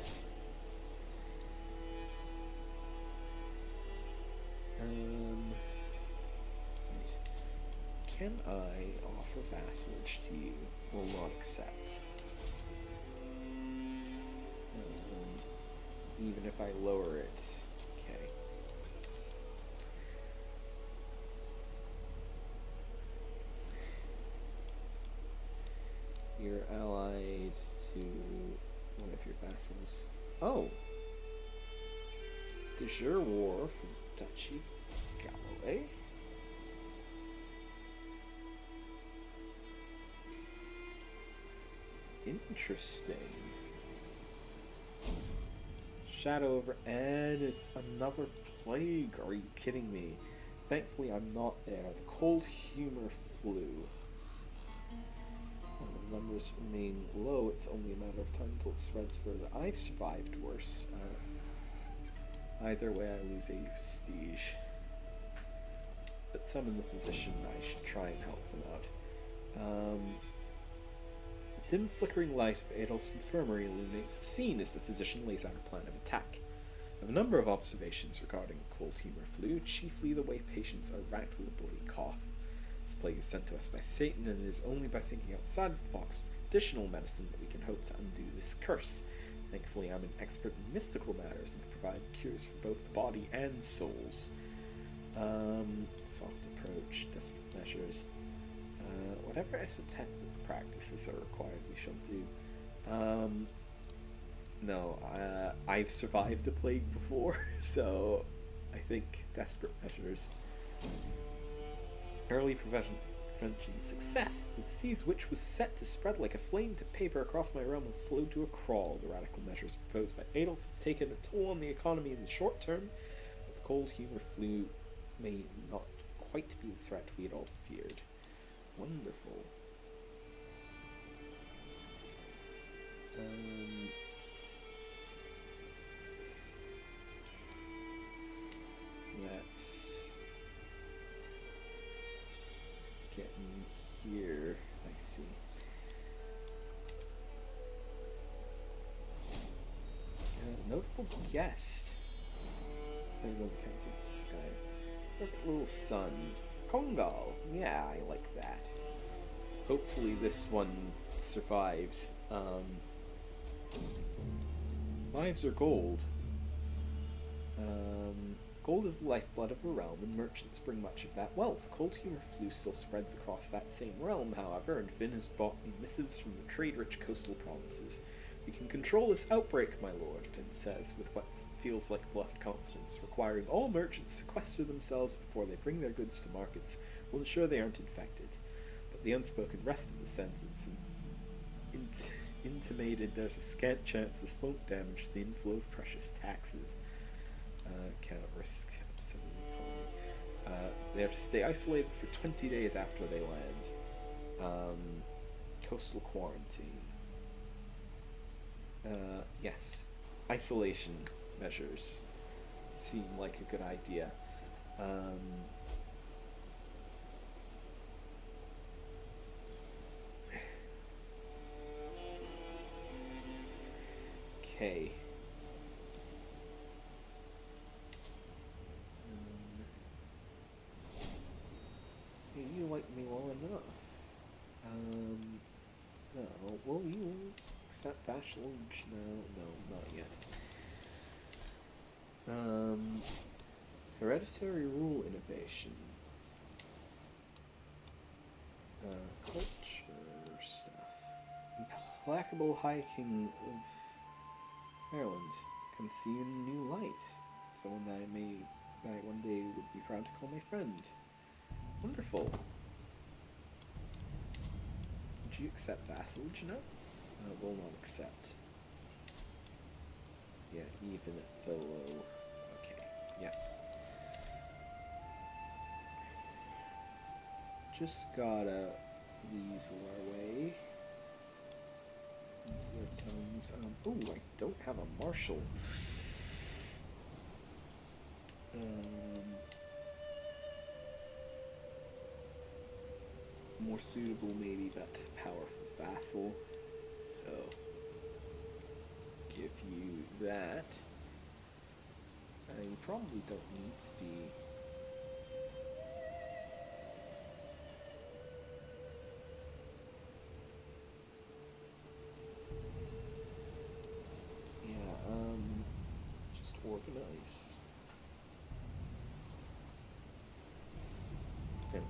Can I offer vassalage to you? Will not accept. Even if I lower it. Okay. You're allied to one of your vassals. Oh! De jure war for the Duchy of Galloway? Interesting. Shadow over, and it's another plague. Are you kidding me? Thankfully, I'm not there. The cold humor flu. When the numbers remain low, it's only a matter of time until it spreads further. I've survived worse. Either way, I lose 80 prestige. But summon the physician. I should try and help them out. Dim flickering light of Adolf's infirmary illuminates the scene as the physician lays out a plan of attack. I have a number of observations regarding cold humor flu, chiefly the way patients are racked with a bloody cough. This plague is sent to us by Satan, and it is only by thinking outside of the box of traditional medicine that we can hope to undo this curse. Thankfully, I'm an expert in mystical matters and can provide cures for both the body and souls. Soft approach, desperate measures. Whatever esoteric practices are required, we shall do. No, I've survived a plague before, so I think desperate measures. Early prevention success. The disease which was set to spread like a flame to paper across my realm was slowed to a crawl. The radical measures proposed by Adolf has taken a toll on the economy in the short term, but the cold humor flu may not quite be the threat we had all feared. Wonderful. So that's getting here. I see. Notable guest. There we go, the county of the sky. Perfect little sun. Kongal. Yeah, I like that. Hopefully this one survives. Lives are gold. Gold is the lifeblood of a realm, and merchants bring much of that wealth. Cold humor flu still spreads across that same realm, however, and Finn has brought me missives from the trade-rich coastal provinces. We can control this outbreak, my lord, Finn says, with what feels like bluffed confidence. Requiring all merchants to sequester themselves before they bring their goods to markets will ensure they aren't infected. But the unspoken rest of the sentence intimated there's a scant chance this won't damage the inflow of precious taxes. Cannot risk upsetting the economy. They are to stay isolated for 20 days after they land. Coastal quarantine. Yes. Isolation measures. seem like a good idea. Okay. You like me well enough. No, will you accept vassalage? No, not yet. Hereditary rule innovation. Culture stuff. Implacable High King of Ireland. Come see you in a new light. Someone that I one day would be proud to call my friend. Wonderful. Would you accept vassalage now? Will not accept. Yeah, even at the low. Okay, yeah. Just gotta weasel our way into their tongues. Oh, I don't have a marshal. More suitable maybe, but powerful vassal. So, give you that. You probably don't need to be. Yeah, just organize. Okay.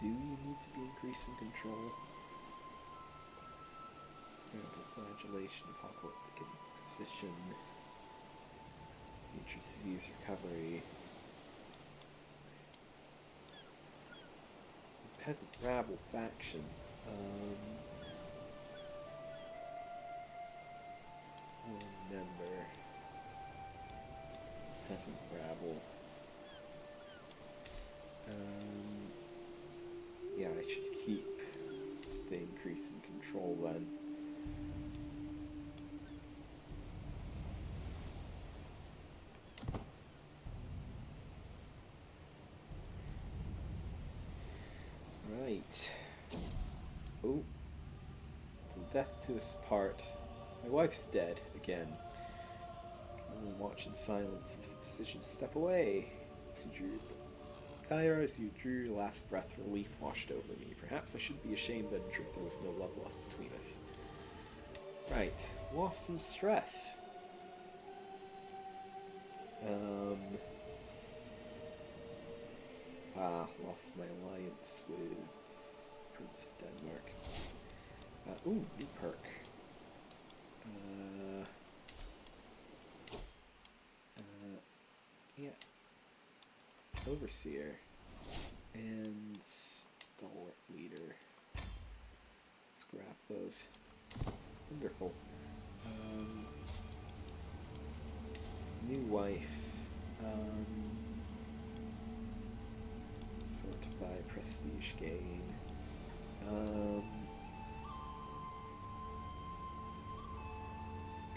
Do you need to be increasing control? Flagellation, apocalyptic inquisition, future disease recovery, peasant rabble faction. Member, peasant rabble. Yeah, I should keep the increase in control then. Right. Oh. Till death to us part. My wife's dead again. Can only watch in silence as the physicians step away. As you drew your last breath, relief washed over me. Perhaps I should be ashamed that in truth there was no love lost between us. Right. Lost some stress. Lost my alliance with Prince of Denmark. Ooh, new perk. Yeah. Overseer. And Stalwart Leader. Let's grab those. Wonderful. New wife. Sort by prestige gain.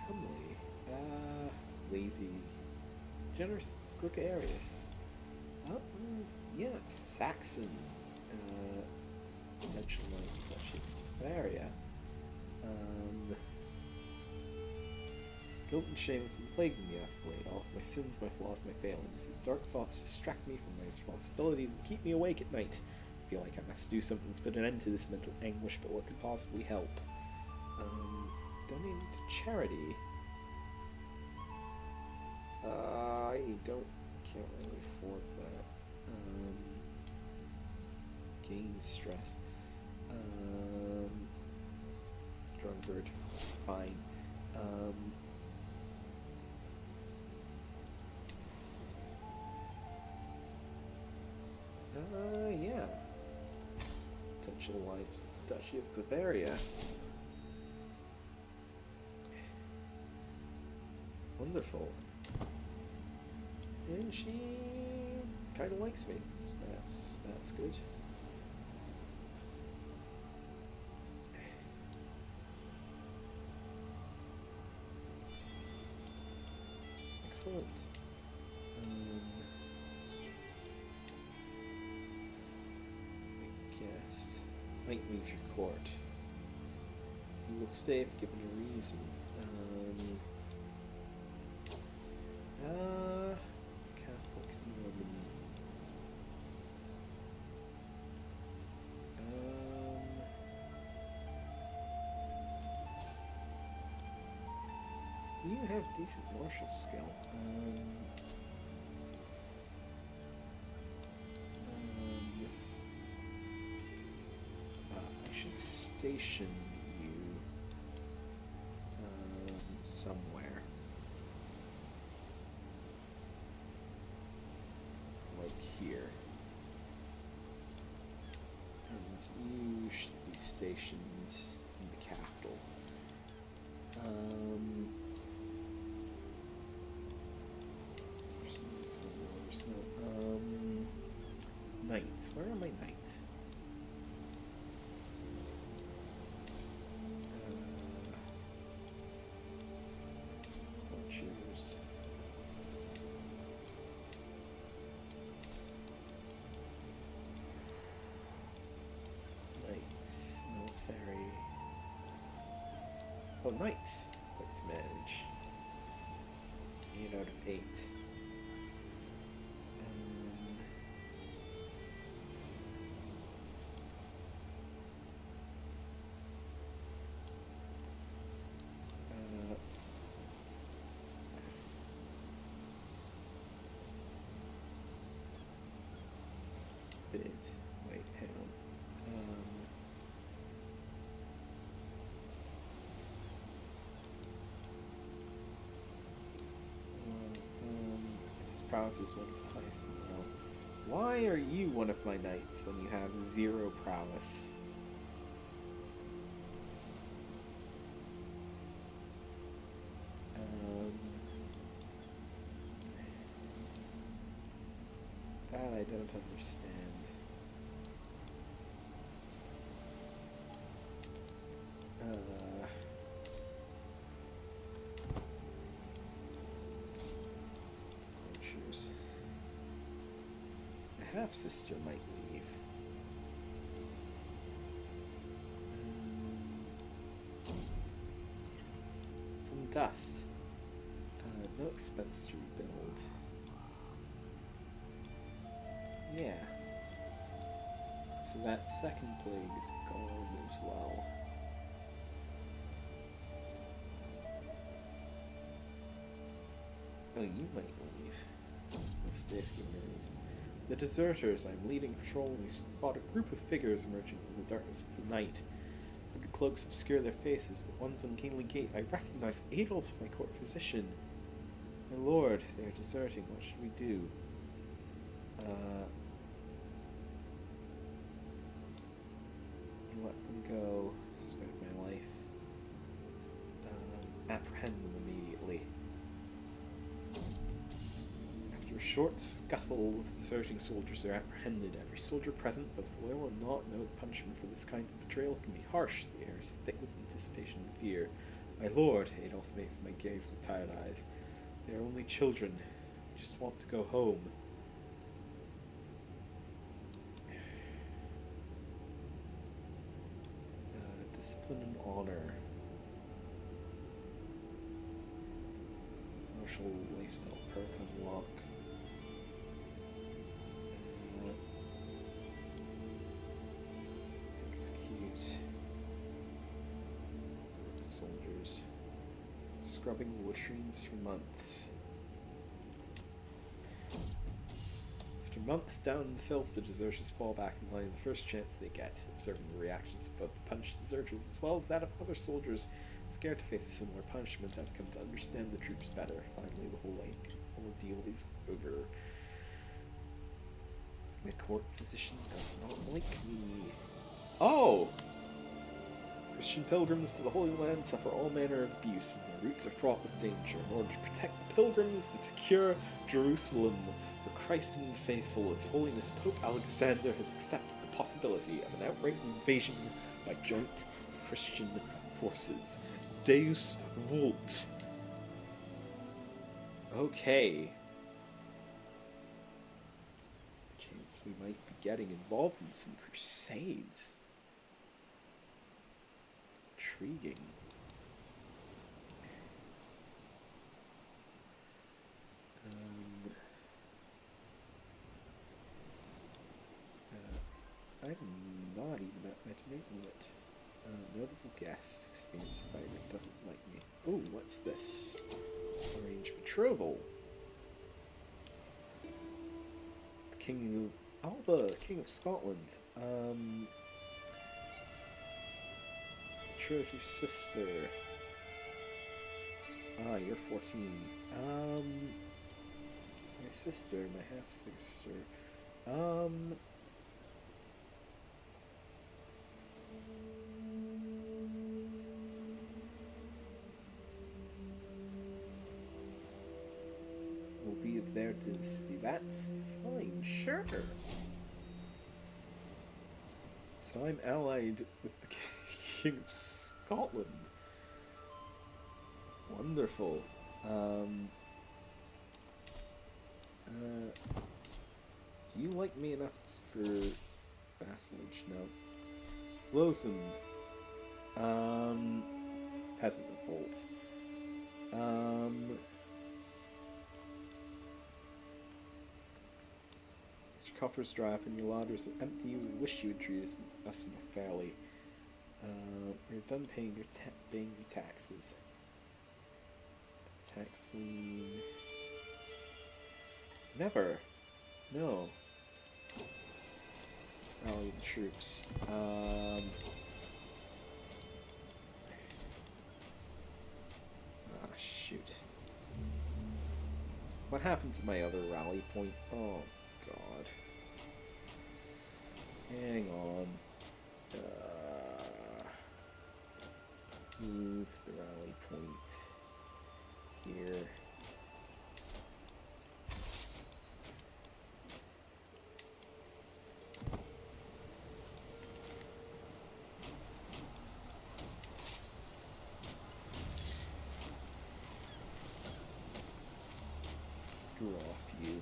Comely. Lazy. Generous gregarious. Yeah, Saxon. Potential nice touchy area. Guilt and shame from plaguing me, Escalade. All of my sins, my flaws, my failings. These dark thoughts distract me from my responsibilities and keep me awake at night. I feel like I must do something to put an end to this mental anguish, but what could possibly help? Donating to charity. Can't really afford that. Gain stress. Drungbird. Fine. Yeah. Potential alliance with the Duchy of Bavaria. Wonderful. And she kind of likes me, so that's good. Excellent. might leave your court. You will stay if given a reason. Catholic Norman. You have decent martial skill. I should station you somewhere. Like here. And you should be stationed in the capital. Knights. Where are my knights? Cheers. Knights. Military. Oh, knights. Quick to manage. 8 out of 8. Wait, hang on. His prowess is one of the highest in the realm. Why are you one of my knights when you have 0 prowess? That I don't understand. Choose. A half-sister might leave. From dust. No expense to rebuild. Yeah. So that second plague is gone as well. Oh, you might leave. Let's stay if you reason. The deserters. I'm leading a patrol and we spot a group of figures emerging from the darkness of the night. Hooded cloaks obscure their faces, but one's ungainly gait. I recognize Adolf, my court physician. My lord, they are deserting. What should we do? Let them go. Spare my life. Apprehend them immediately. After a short scuffle, the deserting soldiers are apprehended. Every soldier present, both loyal and not, know that punishment for this kind of betrayal can be harsh. The air is thick with anticipation and fear. My lord, Adolf makes my gaze with tired eyes. They are only children. They just want to go home. Discipline and honor. Martial lifestyle perk unlock. Execute. Soldiers. Scrubbing latrines for months. After months down in the filth, the deserters fall back in line the first chance they get, observing the reactions of both the punished deserters as well as that of other soldiers scared to face a similar punishment. I've come to understand the troops better. Finally, the whole ordeal is over. My court physician does not like me. Oh! Christian pilgrims to the Holy Land suffer all manner of abuse, and their routes are fraught with danger. In order to protect the pilgrims and secure Jerusalem for Christ and the faithful, His Holiness Pope Alexander has accepted the possibility of an outright invasion by joint Christian forces. Deus vult. Okay. Chance we might be getting involved in some crusades. intriguing. I'm not even at my debate limit. Notable guest, experienced fighter, doesn't like me. Oh, what's this? Arranged betrothal. King of Alba, King of Scotland. Betroth your sister. Ah, you're 14. My sister, my half-sister. We'll be there to see. That's fine, sure. So I'm allied with the King of Scotland. Wonderful. Do you like me enough for vassalage? No. Lawson. Peasant revolt. Your coffers dry up and your larders are empty. You wish you would treat us more fairly. You're done paying your taxes. Tax lien. Never. No. Rally the troops. Ah, shoot. What happened to my other rally point? Oh, God. Hang on. Move the rally point here. Screw off, you.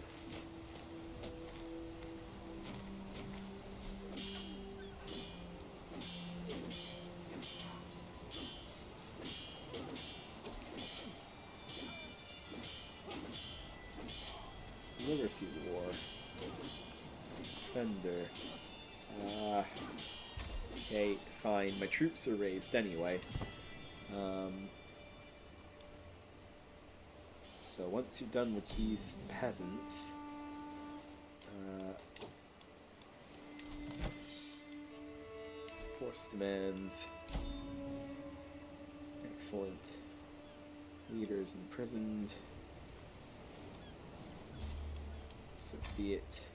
Liberty War. Defender. Okay, fine. My troops are raised anyway. So once you're done with these peasants, force demands. Excellent. Leaders imprisoned. So be it.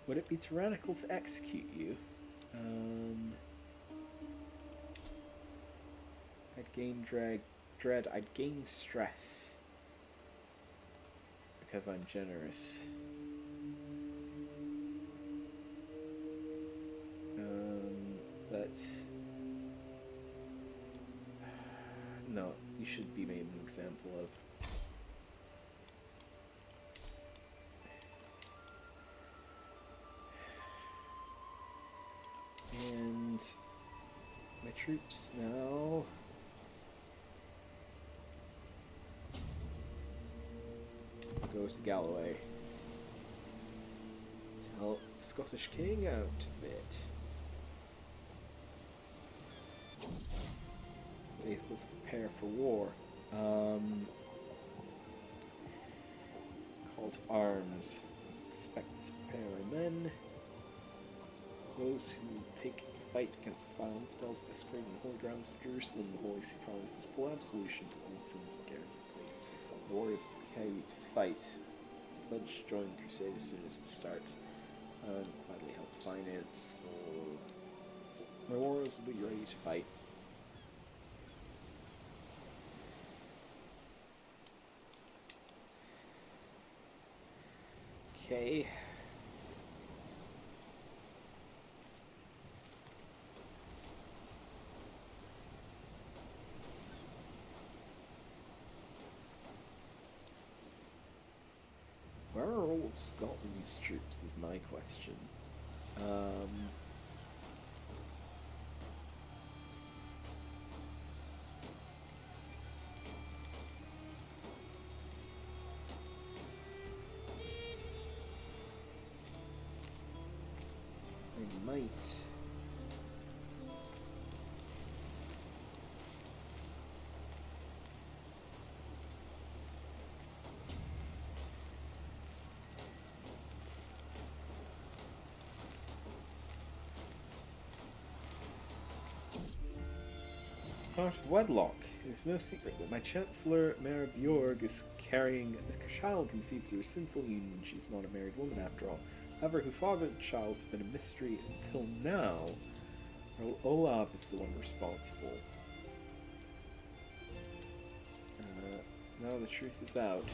Would it be tyrannical to execute you? I'd gain dread. I'd gain stress because I'm generous. But no, you should be made an example of. And my troops now go to Galloway. Tell the Scottish King out a bit. Faithful prepare for war. Call to arms. Expect to prepare our men. Those who take the fight against the vile infidels desecrating the holy grounds of Jerusalem, the Holy See promises full absolution for all sins and guaranteed place. The warriors prepare you to fight. Pledge to join the Crusade as soon as it starts. Gladly help finance. My warriors will be ready to fight. Okay. Where are all of Scotland's troops is my question. might. Out of wedlock. It is no secret that my Chancellor, Mare Bjorg, is carrying a child conceived through a sinful union. She's not a married woman after all. However, who fathered the child has been a mystery until now. Well, Olav is the one responsible. Now the truth is out.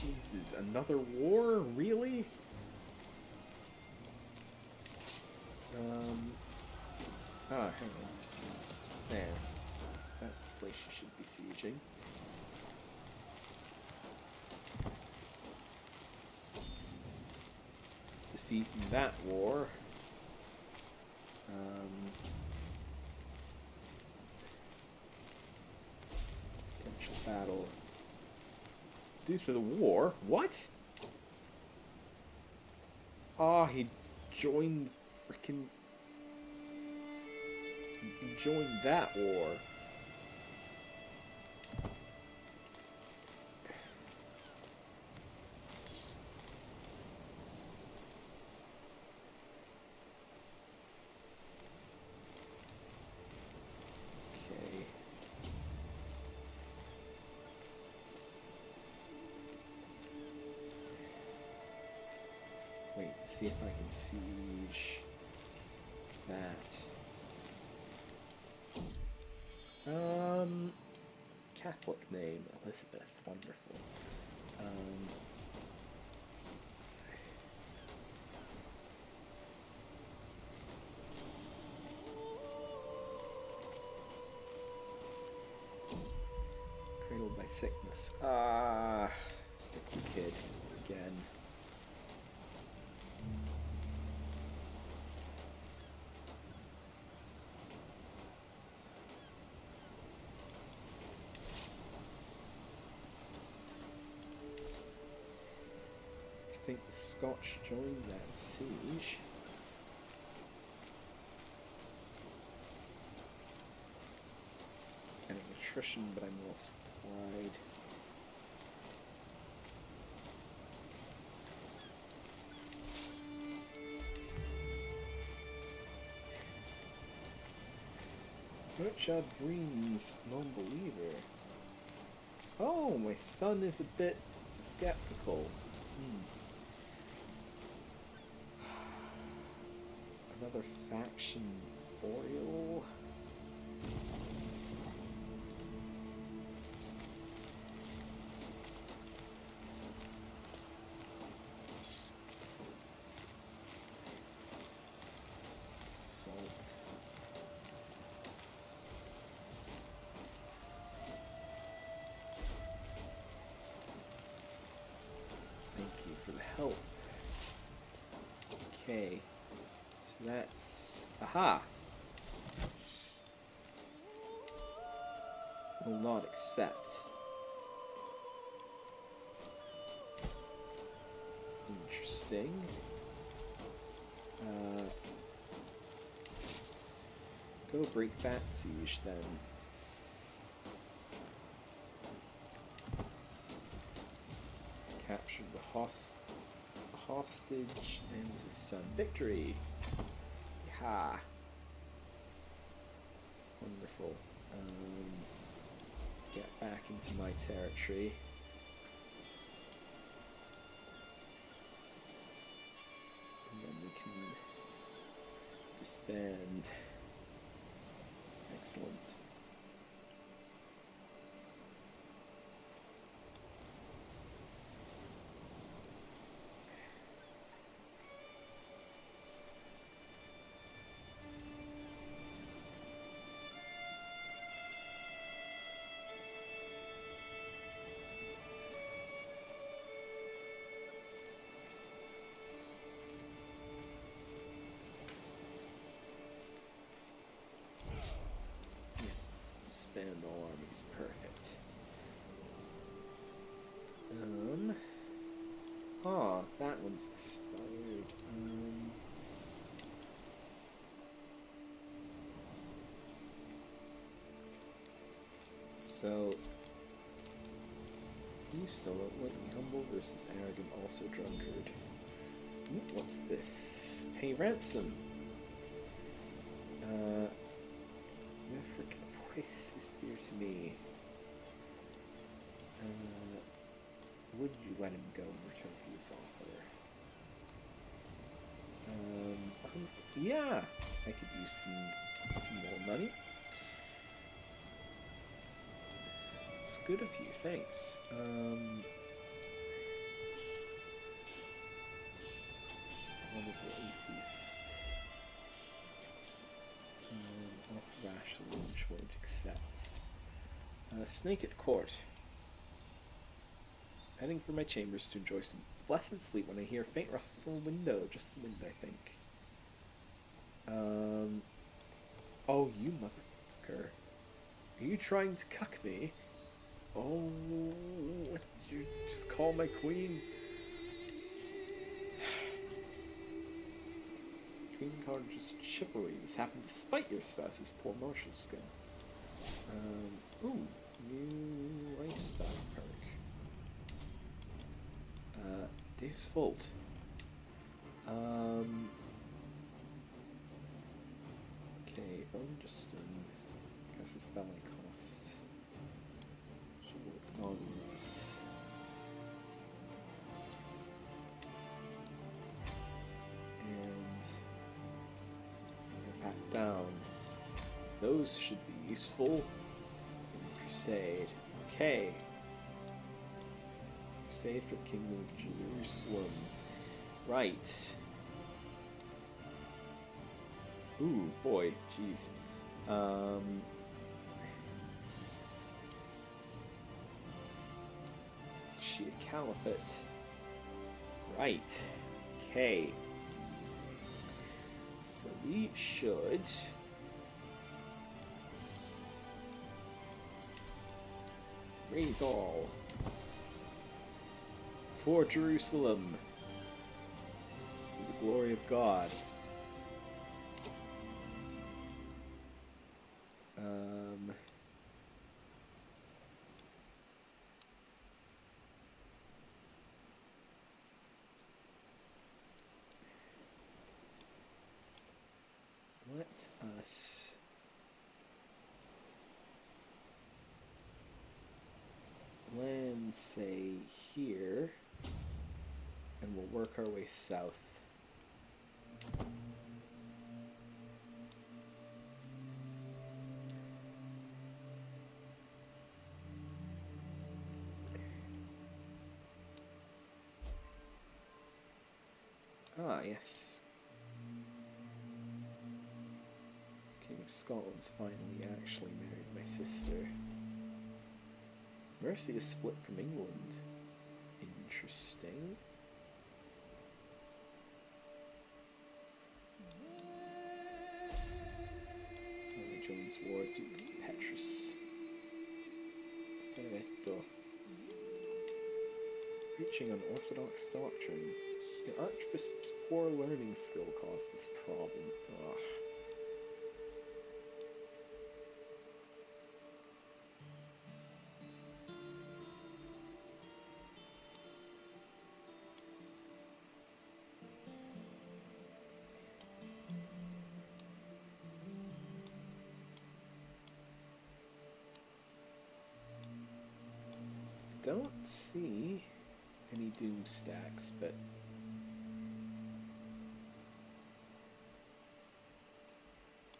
Jesus, another war? Really? Hang on. There. That's the place you should be sieging. Defeating that war. Potential battle. Dues for the war? What? Ah, he joined frickin'... He joined that war. Okay. Wait, see if I can siege that. Catholic name, Elizabeth, wonderful. Cradled by sickness. Sickly kid, again. I think the Scotch joined that siege. Kind of attrition, but I'm well supplied. Richard Green's non-believer. Oh, my son is a bit skeptical. Another faction Boreal. Salt. Thank you for the help. Okay. So that's... Aha! Will not accept. Interesting. Go break that siege then. Capture the hostage and his son. Victory! Yeehaw! Wonderful. Get back into my territory. And then we can disband. Excellent. that one's expired. So, you still don't like me. Humble versus arrogant, also drunkard. Ooh, what's this? Pay ransom. The freaking voice is dear to me. Would you let him go in return for this offer? Yeah, I could use some more money. It's good of you, thanks. Honorable atheist. Off rash lunch won't accept. Snake at court. Heading for my chambers to enjoy some blessed sleep when I hear a faint rustle from a window. Just the wind, I think. Oh, you motherfucker. Are you trying to cuck me? Oh, what did you just call my queen? Queen encourages chivalry. This happened despite your spouse's poor martial skill. Ooh, new lifestyle perk. Dave's Fault. Okay, Bone guess it's ballet cost. She worked on this. And back down. Those should be useful in Crusade. Okay. Crusade for the Kingdom of Jerusalem. Right. Ooh, boy, jeez. Shia Caliphate. Right. Okay. So we should raise all for Jerusalem, for the glory of God. Let us land, say, here, and we'll work our way south. Ah, yes. King of Scotland's finally actually married my sister. Mercia is split from England. Interesting. Jones War, Duke Petrus. Benedetto. Preaching unorthodox doctrine. The Archbishop's poor learning skill caused this problem. Ugh. Don't see any doom stacks, but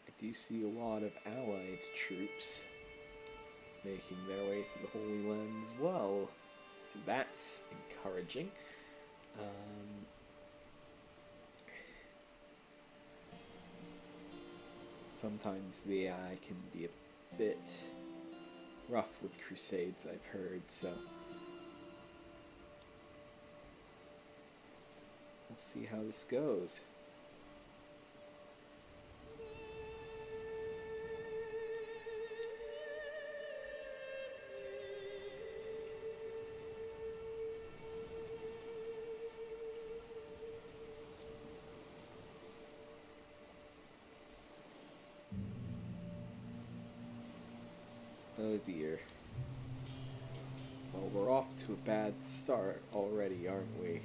I do see a lot of allied troops making their way through the Holy Land as well, so that's encouraging. Sometimes the AI can be a bit rough with Crusades, I've heard, so we'll see how this goes. dear. Well, we're off to a bad start already, aren't we?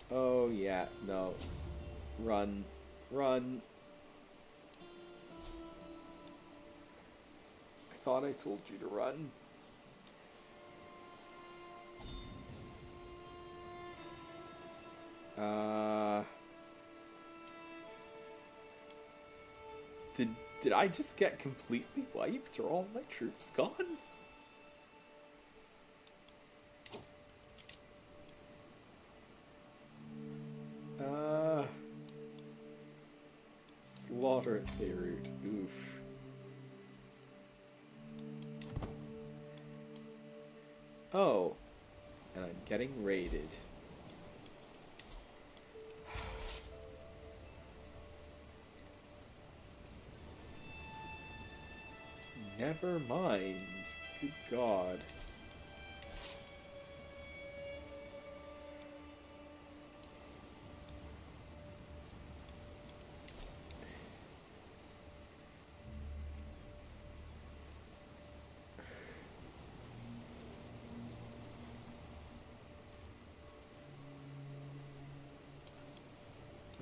Oh yeah, no. Run. Run. I thought I told you to run. Did I just get completely wiped? Are all my troops gone? Slaughter at Beirut. Oof. Oh. And I'm getting raided. Never mind. Good God.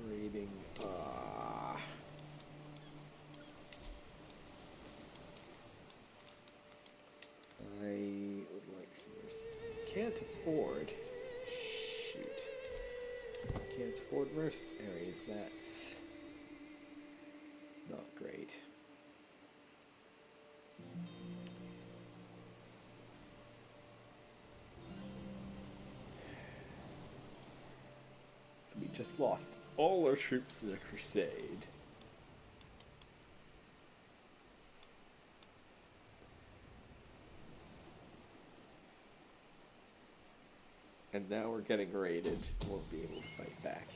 Raiding. I would like some mercenaries. Can't afford. Shoot. Can't afford mercenaries. That's not great. So we just lost all our troops in a crusade. And now we're getting raided. Won't be able to fight back.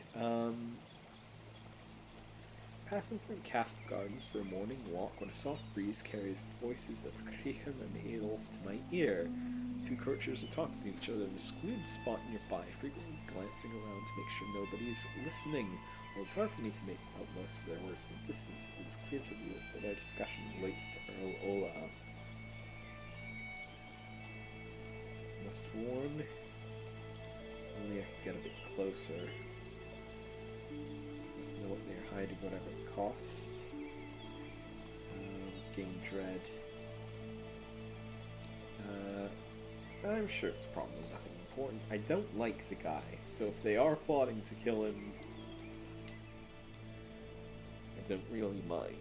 Passing through Castle Gardens for a morning walk when a soft breeze carries the voices of Crusader and Adolf to my ear. Two courtiers are talking to each other in a secluded spot nearby, frequently glancing around to make sure nobody's listening. While it's hard for me to make out most of their words from a distance, it is clear to me that our discussion relates to Earl Olaf. Must warn. Only I can get a bit closer. Must know what they're hiding, whatever it costs. Gain dread. I'm sure it's probably nothing important. I don't like the guy, so if they are plotting to kill him, I don't really mind.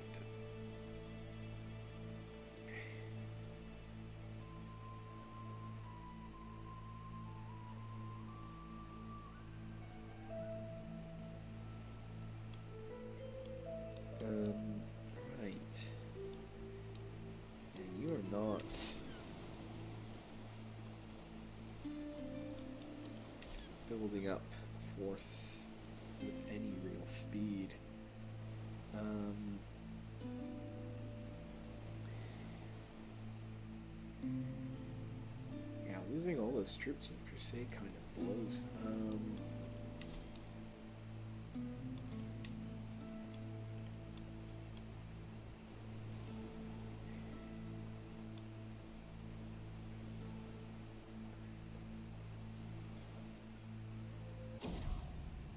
Right. Yeah, you are not building up a force with any real speed. Yeah, losing all those troops in Crusade kind of blows.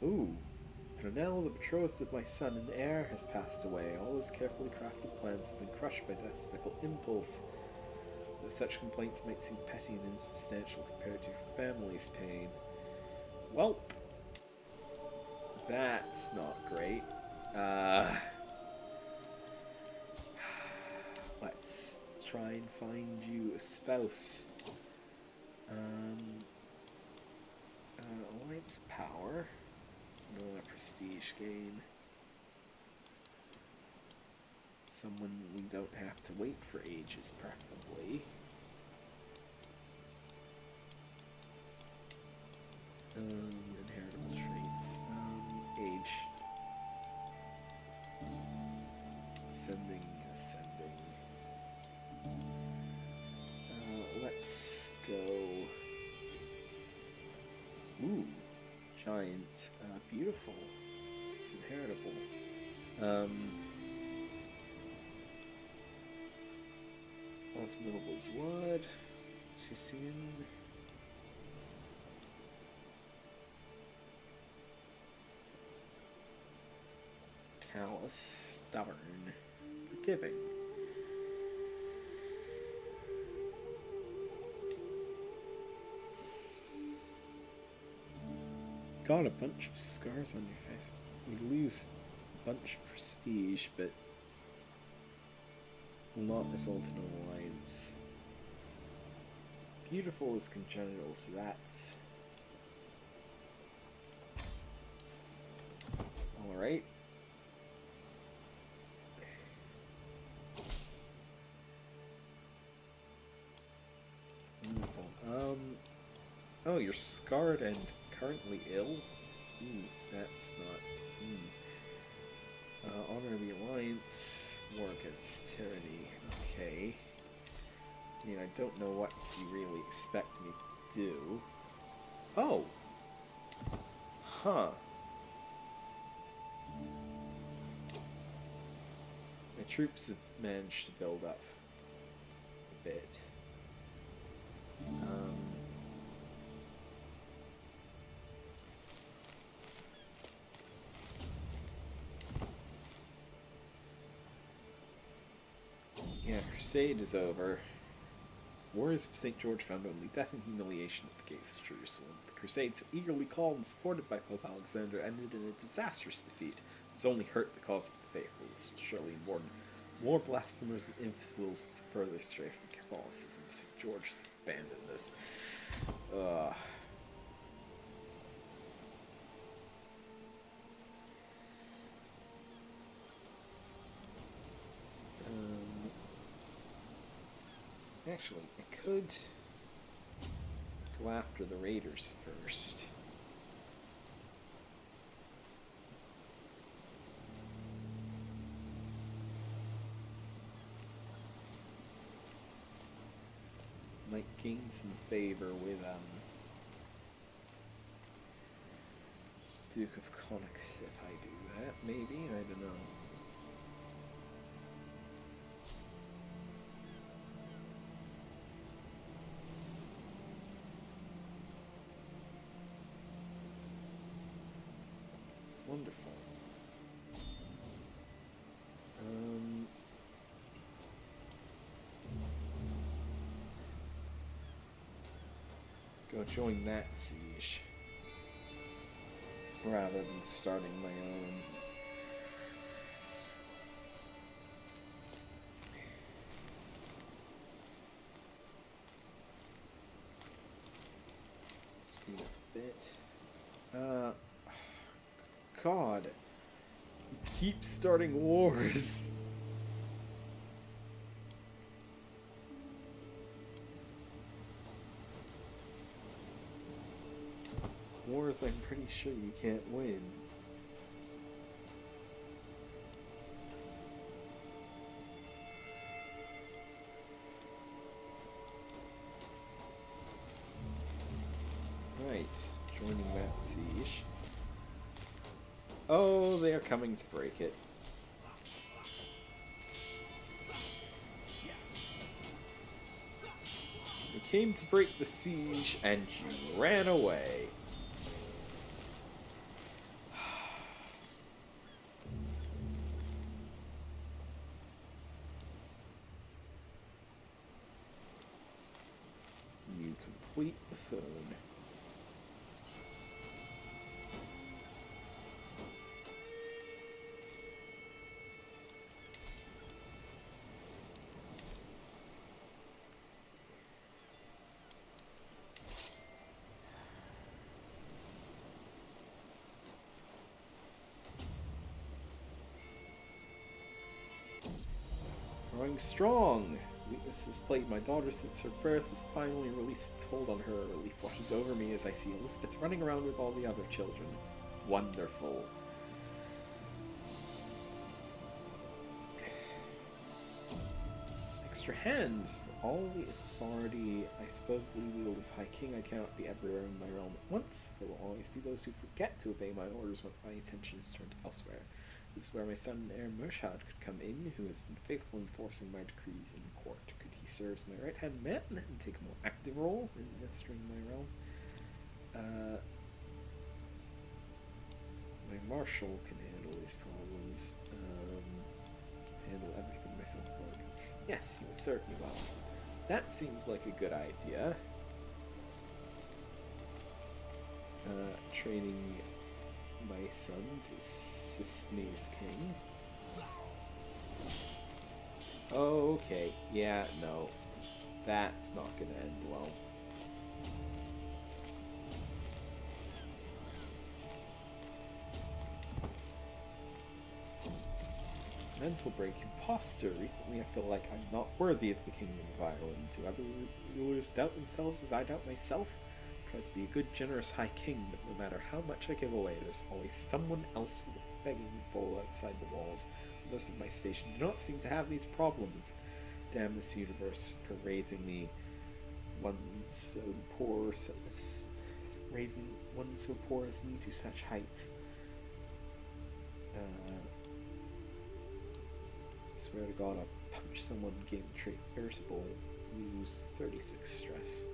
Ooh. Now the betrothed of my son and heir has passed away. All those carefully crafted plans have been crushed by death's fickle impulse. Though such complaints might seem petty and insubstantial compared to your family's pain. Welp. That's not great. Let's try and find you a spouse. Alliance power. No, a prestige gain. Someone we don't have to wait for ages, preferably. Inheritable traits. Age. Ascending. Let's go. Ooh. giant. Beautiful. It's inheritable. Of notable blood. Chisian. Callous. Stubborn. Forgiving. Got a bunch of scars on your face. We lose a bunch of prestige, but will not result in an alliance. Beautiful is congenital, so that's alright. Wonderful. Oh, you're scarred and currently ill? That's not... honor the alliance, war against tyranny. Okay. I mean, I don't know what you really expect me to do. Oh! Huh. My troops have managed to build up a bit. Yeah, Crusade is over. Warriors of St. George found only death and humiliation at the gates of Jerusalem. The Crusade, so eagerly called and supported by Pope Alexander, ended in a disastrous defeat. It's only hurt the cause of the faithful. This will surely warn more blasphemers and infidels to further stray from Catholicism. St. George has abandoned this. Actually, I could go after the raiders first. Might gain some favor with Duke of Connacht if I do that, maybe, I don't know. Wonderful. Go join that siege rather than starting my own. Speed up a bit. God, you keep starting wars. Wars I'm pretty sure you can't win. Right, joining that siege. Oh, they are coming to break it. They came to break the siege, and you ran away. You complete buffoon. Growing strong. Weakness has plagued my daughter since her birth has finally released its hold on her. Relief washes over me as I see Elizabeth running around with all the other children. Wonderful. Extra hand for all the authority I supposedly wield as High King, I cannot be everywhere in my realm at once. There will always be those who forget to obey my orders when my attention is turned elsewhere. This is where my son and heir Murshad could come in, who has been faithful in enforcing my decrees in court. Could he serve as my right-hand man and take a more active role in administering my realm? My marshal can handle these problems. Can handle everything myself. Yes, he will serve me well. That seems like a good idea. Training my son to assist me as king. Okay, yeah, no. That's not gonna end well. Mental break. Imposter. Recently I feel like I'm not worthy of the Kingdom of Ireland. Do other rulers doubt themselves as I doubt myself? I try to be a good, generous High King, but no matter how much I give away, there's always someone else with a begging bowl outside the walls. Those of my station do not seem to have these problems. Damn this universe for raising me one so poor, raising one so poor as me to such heights. I swear to God, I'll punch someone, gain the trait irritable, lose 36 stress.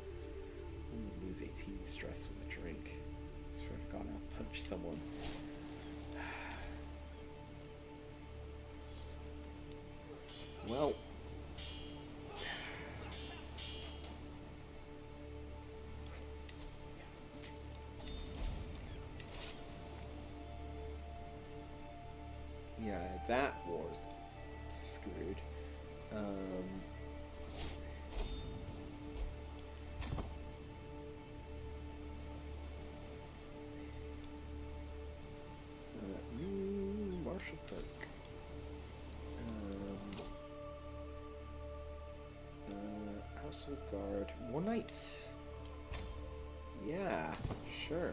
Only lose 18 stress with a drink. I swear to God, I'll punch someone. Well. Yeah, that war's screwed. New martial perk. Household guard. More knights. Yeah, sure.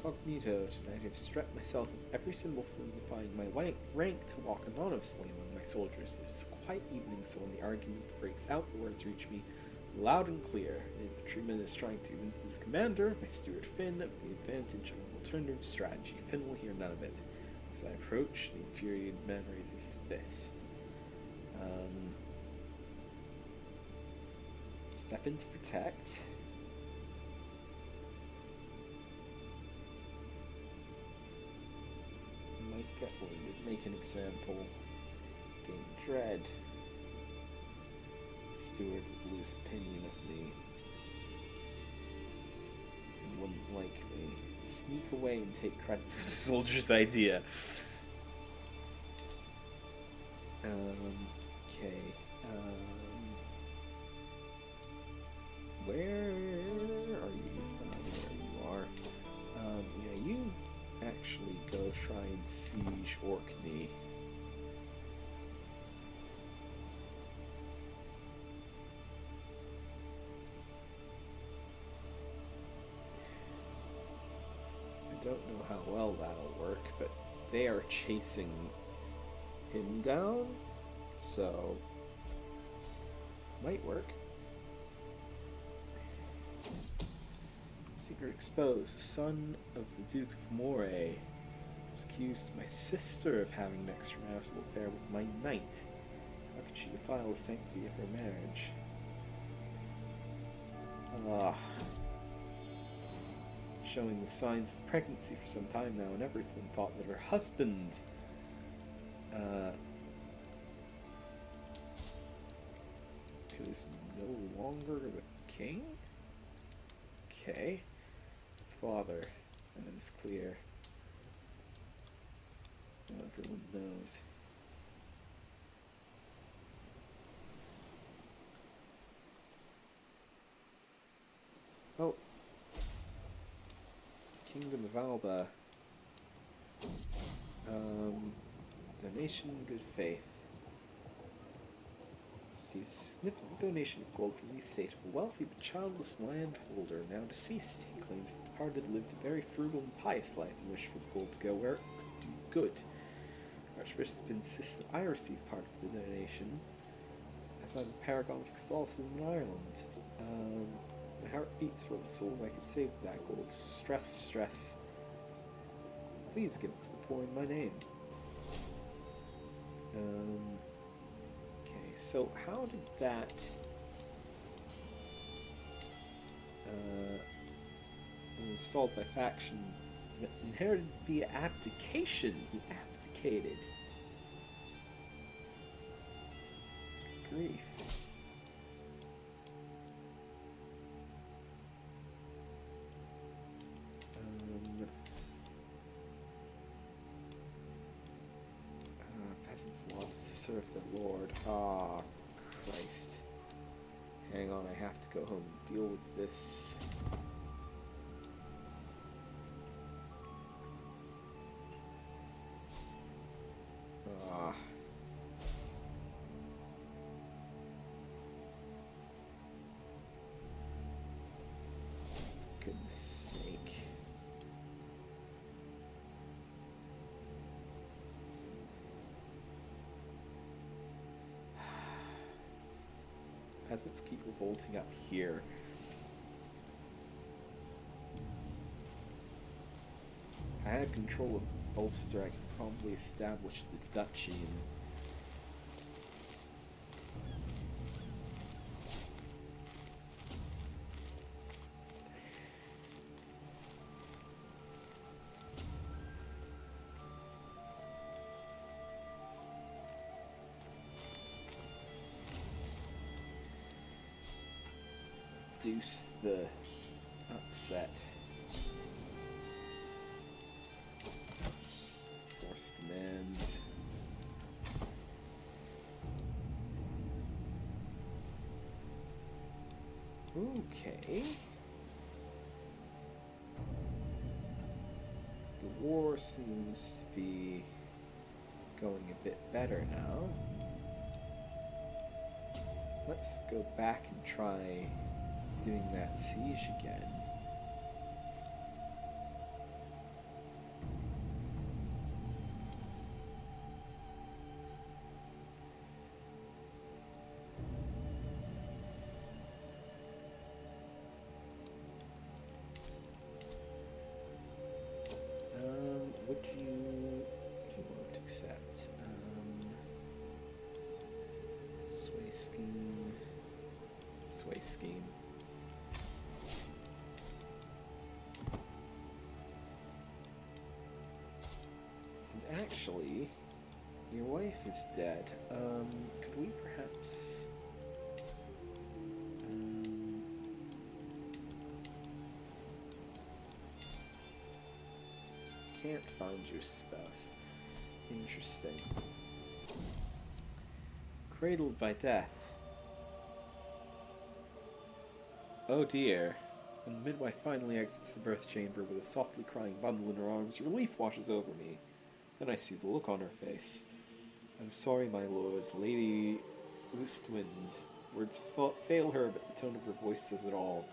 Incognito. Tonight I've stripped myself of every symbol signifying my rank to walk anonymously among my soldiers. It is a quiet evening, so when the argument breaks out, the words reach me loud and clear. An infantryman is trying to convince his commander, my steward Finn, of the advantage of an alternative strategy. Finn will hear none of it. As I approach, the infuriated man raises his fist. Step in to protect. Make an example. Gain dread. Steward would lose opinion of me. And wouldn't like me. Sneak away and take credit for the soldier's idea. Okay. Where are you? There you are. Yeah, you actually go try and siege Orkney. I don't know how well that'll work, but they are chasing him down, so might work. Secret exposed. The son of the Duke of Moray has accused my sister of having an extramarital affair with my knight. How could she defile the sanctity of her marriage? Showing the signs of pregnancy for some time now, and everyone thought that her husband who is no longer the king? Okay. His father, and then it's clear. Now everyone knows. Oh. Kingdom of Alba. Donation in good faith. Received a significant donation of gold from the estate of a wealthy but childless landholder, now deceased. He claims the departed lived a very frugal and pious life and wished for the gold to go where it could do good. Archbishop insists that I receive part of the donation, as I'm a paragon of Catholicism in Ireland. My heart beats for the souls I could save with that gold. Stress, stress. Please give it to the poor in my name. Okay, so how did that... installed by faction, inherited via abdication. He abdicated. Grief. Peasants' loves to serve their lord. Ah, Christ. Hang on, I have to go home and deal with this. Goodness sake. Peasants keep revolting up here. If I had control of Ulster, I could probably establish the duchy and reduce the upset. Force demands. Okay. The war seems to be going a bit better now. Let's go back and try doing that siege again. Would you won't accept. Sway scheme. Sway scheme. And actually, your wife is dead. Could we perhaps... can't find your spouse. Interesting. Cradled by death. Oh dear. When the midwife finally exits the birth chamber with a softly crying bundle in her arms, relief washes over me. Then I see the look on her face. I'm sorry, my lord, Lady Loostwind. Words fail her, but the tone of her voice says it all.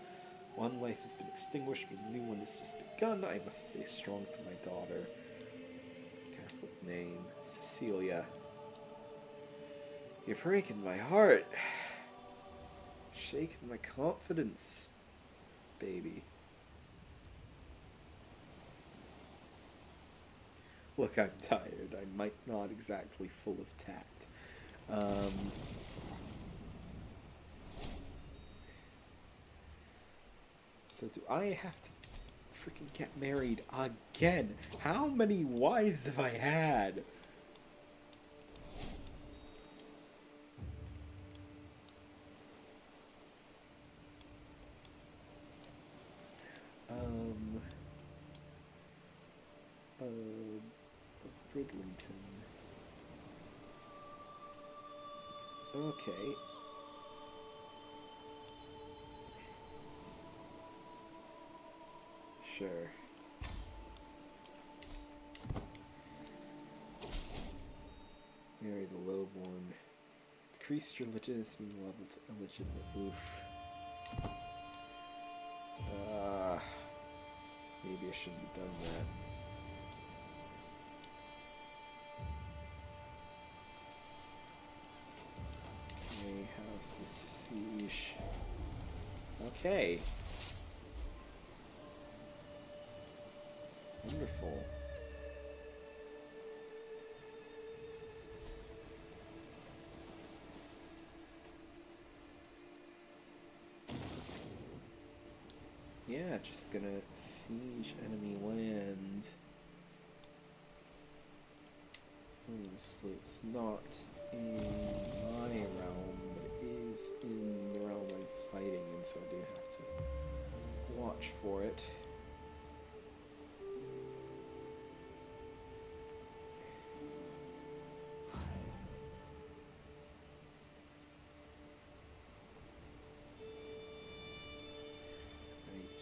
One life has been extinguished, but a new one has just begun. I must stay strong for my daughter. Catholic name, Cecilia. You're breaking my heart. Shaking my confidence, baby. Look, I'm tired. I might not exactly full of tact. So do I have to freaking get married again? How many wives have I had? Bridlington. Okay. Sure. Marry the lowborn. Decreased your legitimacy level to illegitimate. Oof. Maybe I shouldn't have done that. What's the siege? Okay. Wonderful. Yeah, just gonna siege enemy land. So it's not in my realm, but it is in the realm I'm fighting in, so I do have to watch for it. Right.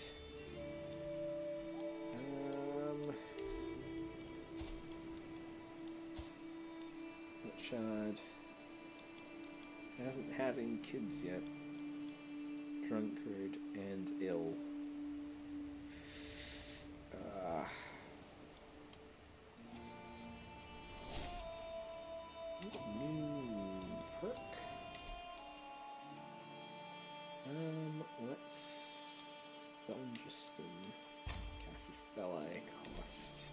Chad hasn't had any kids yet. Drunkard and ill. New perk. Let's Dungeon cast a spell I cost.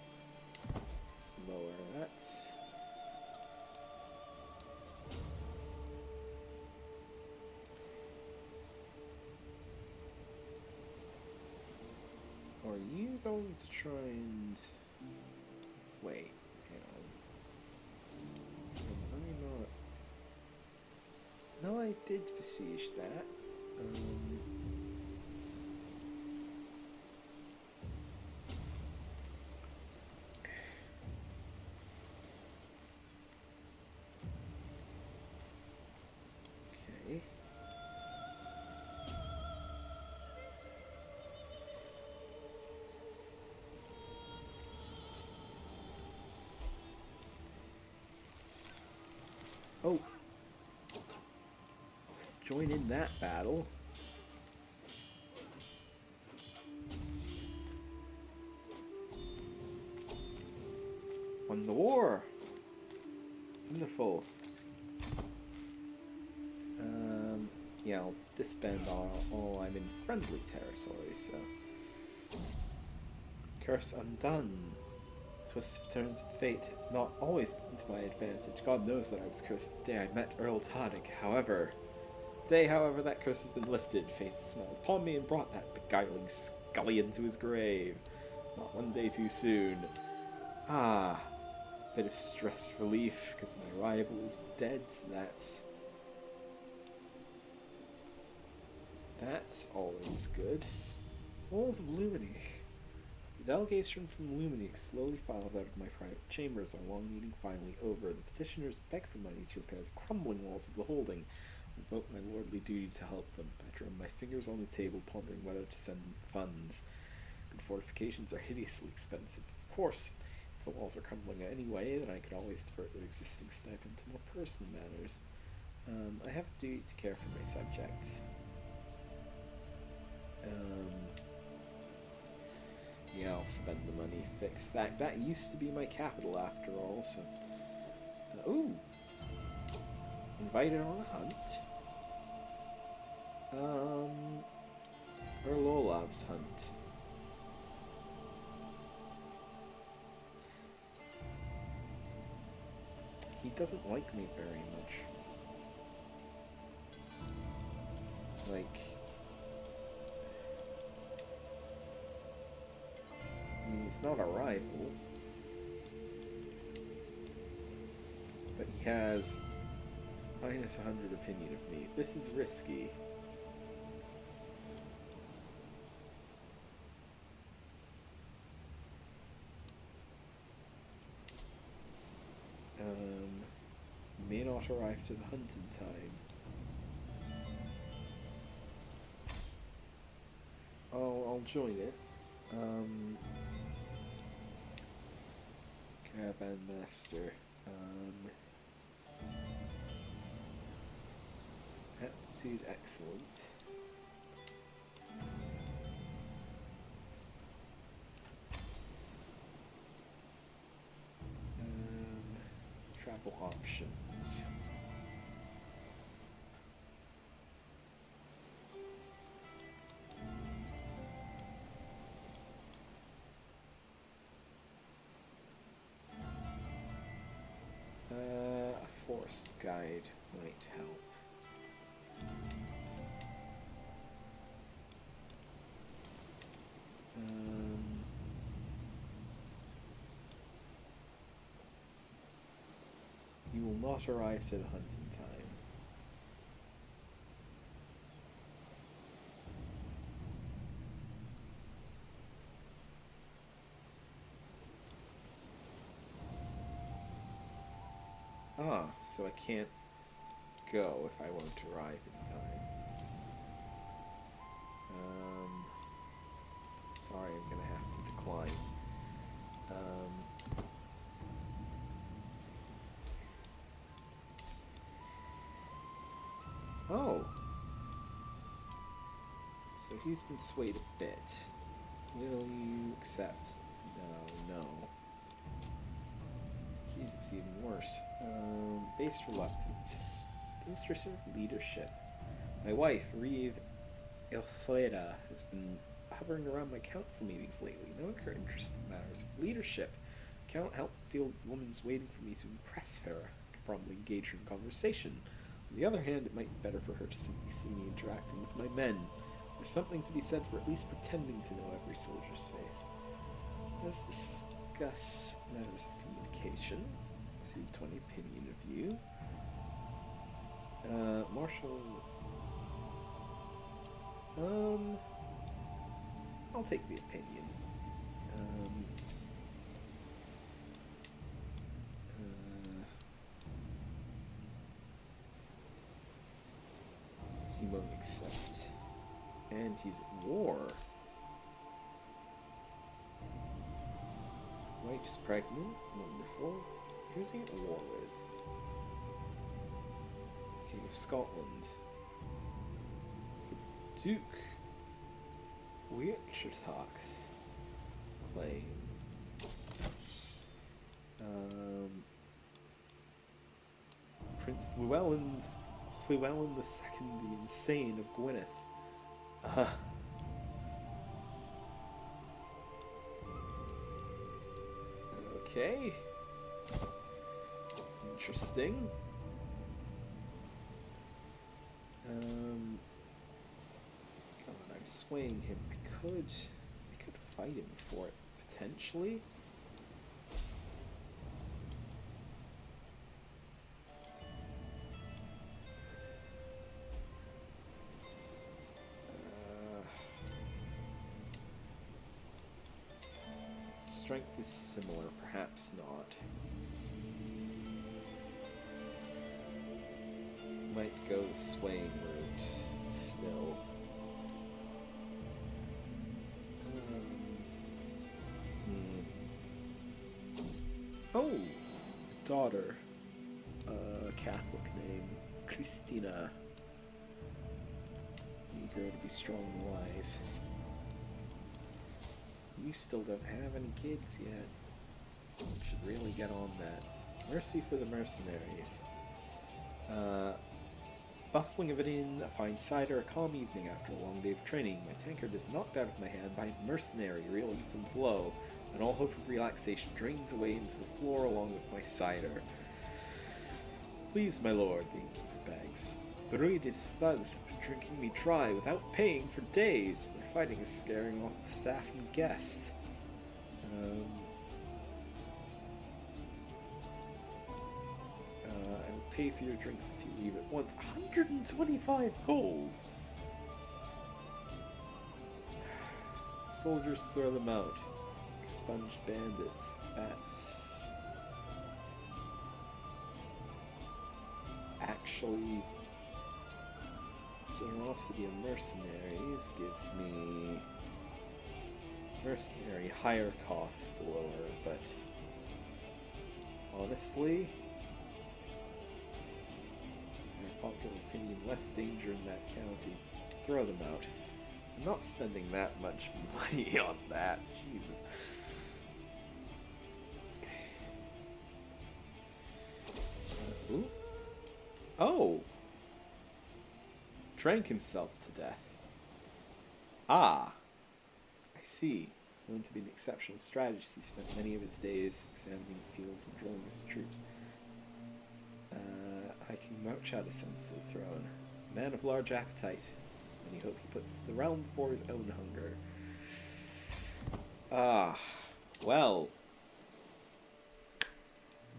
Let's lower that. Are you going to try and wait? Hang on. Am I not? No, I did besiege that. Okay. Oh. Join in that battle. Won the war. Wonderful. Yeah, I'll disband all I'm in friendly territory, so. Curse undone. Twists of turns of fate have not always been to my advantage. God knows that I was cursed the day I met Earl Tonic. Today, however, that curse has been lifted. Fate smiled upon me and brought that beguiling scullion to his grave. Not one day too soon. Ah, bit of stress relief, because my rival is dead, so that's always good. Walls of Lumini. The delegation from Lumini slowly files out of my private chambers, our long meeting finally over. The petitioners beg for money to repair the crumbling walls of the holding. I invoke my lordly duty to help them. I drum my fingers on the table, pondering whether to send them funds. Good fortifications are hideously expensive. Of course, if the walls are crumbling anyway, then I could always divert their existing stipend to more personal matters. I have a duty to care for my subjects. Yeah, I'll spend the money, fix that. That used to be my capital after all, so. Ooh! Invited on a hunt. Earl Olaf's hunt. He doesn't like me very much. Like, I mean, he's not a rival, but he has minus 100 opinion of me. This is risky. May not arrive to the hunt in time. I'll join it. Caravan Master. Aptitude excellent. Travel options. guide might help. You will not arrive to the hunt in time. Ah, so I can't go if I won't arrive in time. Sorry, I'm gonna have to decline. Oh! So he's been swayed a bit. Will you accept? No, no. Jesus, even worse. Based reluctance. Demonstration of leadership. My wife, Reeve Ilfreda, has been hovering around my council meetings lately. No one cares interest in matters of leadership. I cannot help feel the woman's waiting for me to impress her. I could probably engage her in conversation. On the other hand, it might be better for her to simply see me interacting with my men. There's something to be said for at least pretending to know every soldier's face. Let's discuss matters of communication. See 20 opinion of you. Marshal. I'll take the opinion. He won't accept. And he's at war. Wife's pregnant. Wonderful. Who's he at war with? King of Scotland. The Duke. Wichtertox. Claim. Prince Llewellyn II, the Insane of Gwynedd. Okay. Interesting. God, I'm swaying him. I could fight him for it, potentially. Strength is similar, perhaps not. Might go the swaying route still. Oh, daughter, Catholic name, Christina. Eager to be strong and wise. You still don't have any kids yet. Should really get on that. Mercy for the mercenaries. Bustling of it in, a fine cider, a calm evening after a long day of training. My tankard is knocked out of my hand by a mercenary reeling from below, and all hope of relaxation drains away into the floor along with my cider. Please, my lord, the innkeeper begs. Berudis thugs have been drinking me dry without paying for days. Their fighting is scaring off the staff and guests. I will pay for your drinks if you leave at once. 125 gold! Soldiers throw them out. Expunged bandits. That's actually generosity of mercenaries gives me mercenary higher cost lower, but honestly, in popular opinion, less danger in that county. Throw them out. I'm not spending that much money on that. Jesus. Ooh. Oh! Drank himself to death. Ah! I see. Known to be an exceptional strategist, he spent many of his days examining fields and drilling his troops. I I can march out a sense of the throne. A man of large appetite, and you hope he puts the realm before his own hunger. Ah, well,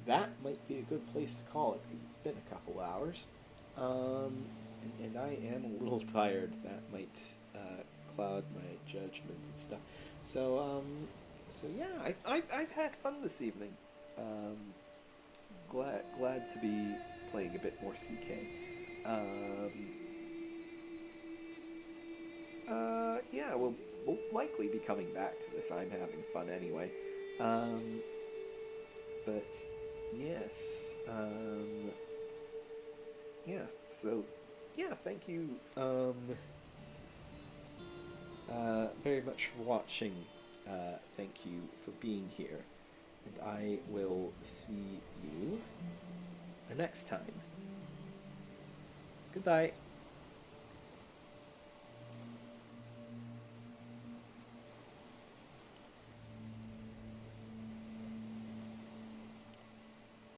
that might be a good place to call it, because it's been a couple hours. And I am a little tired. That might cloud my judgment and stuff. So yeah, I've had fun this evening. Um, glad to be playing a bit more CK. Yeah, we'll likely be coming back to this. I'm having fun anyway. But yes, yeah. So yeah, thank you very much for watching. Thank you for being here, and I will see you the next time. Goodbye.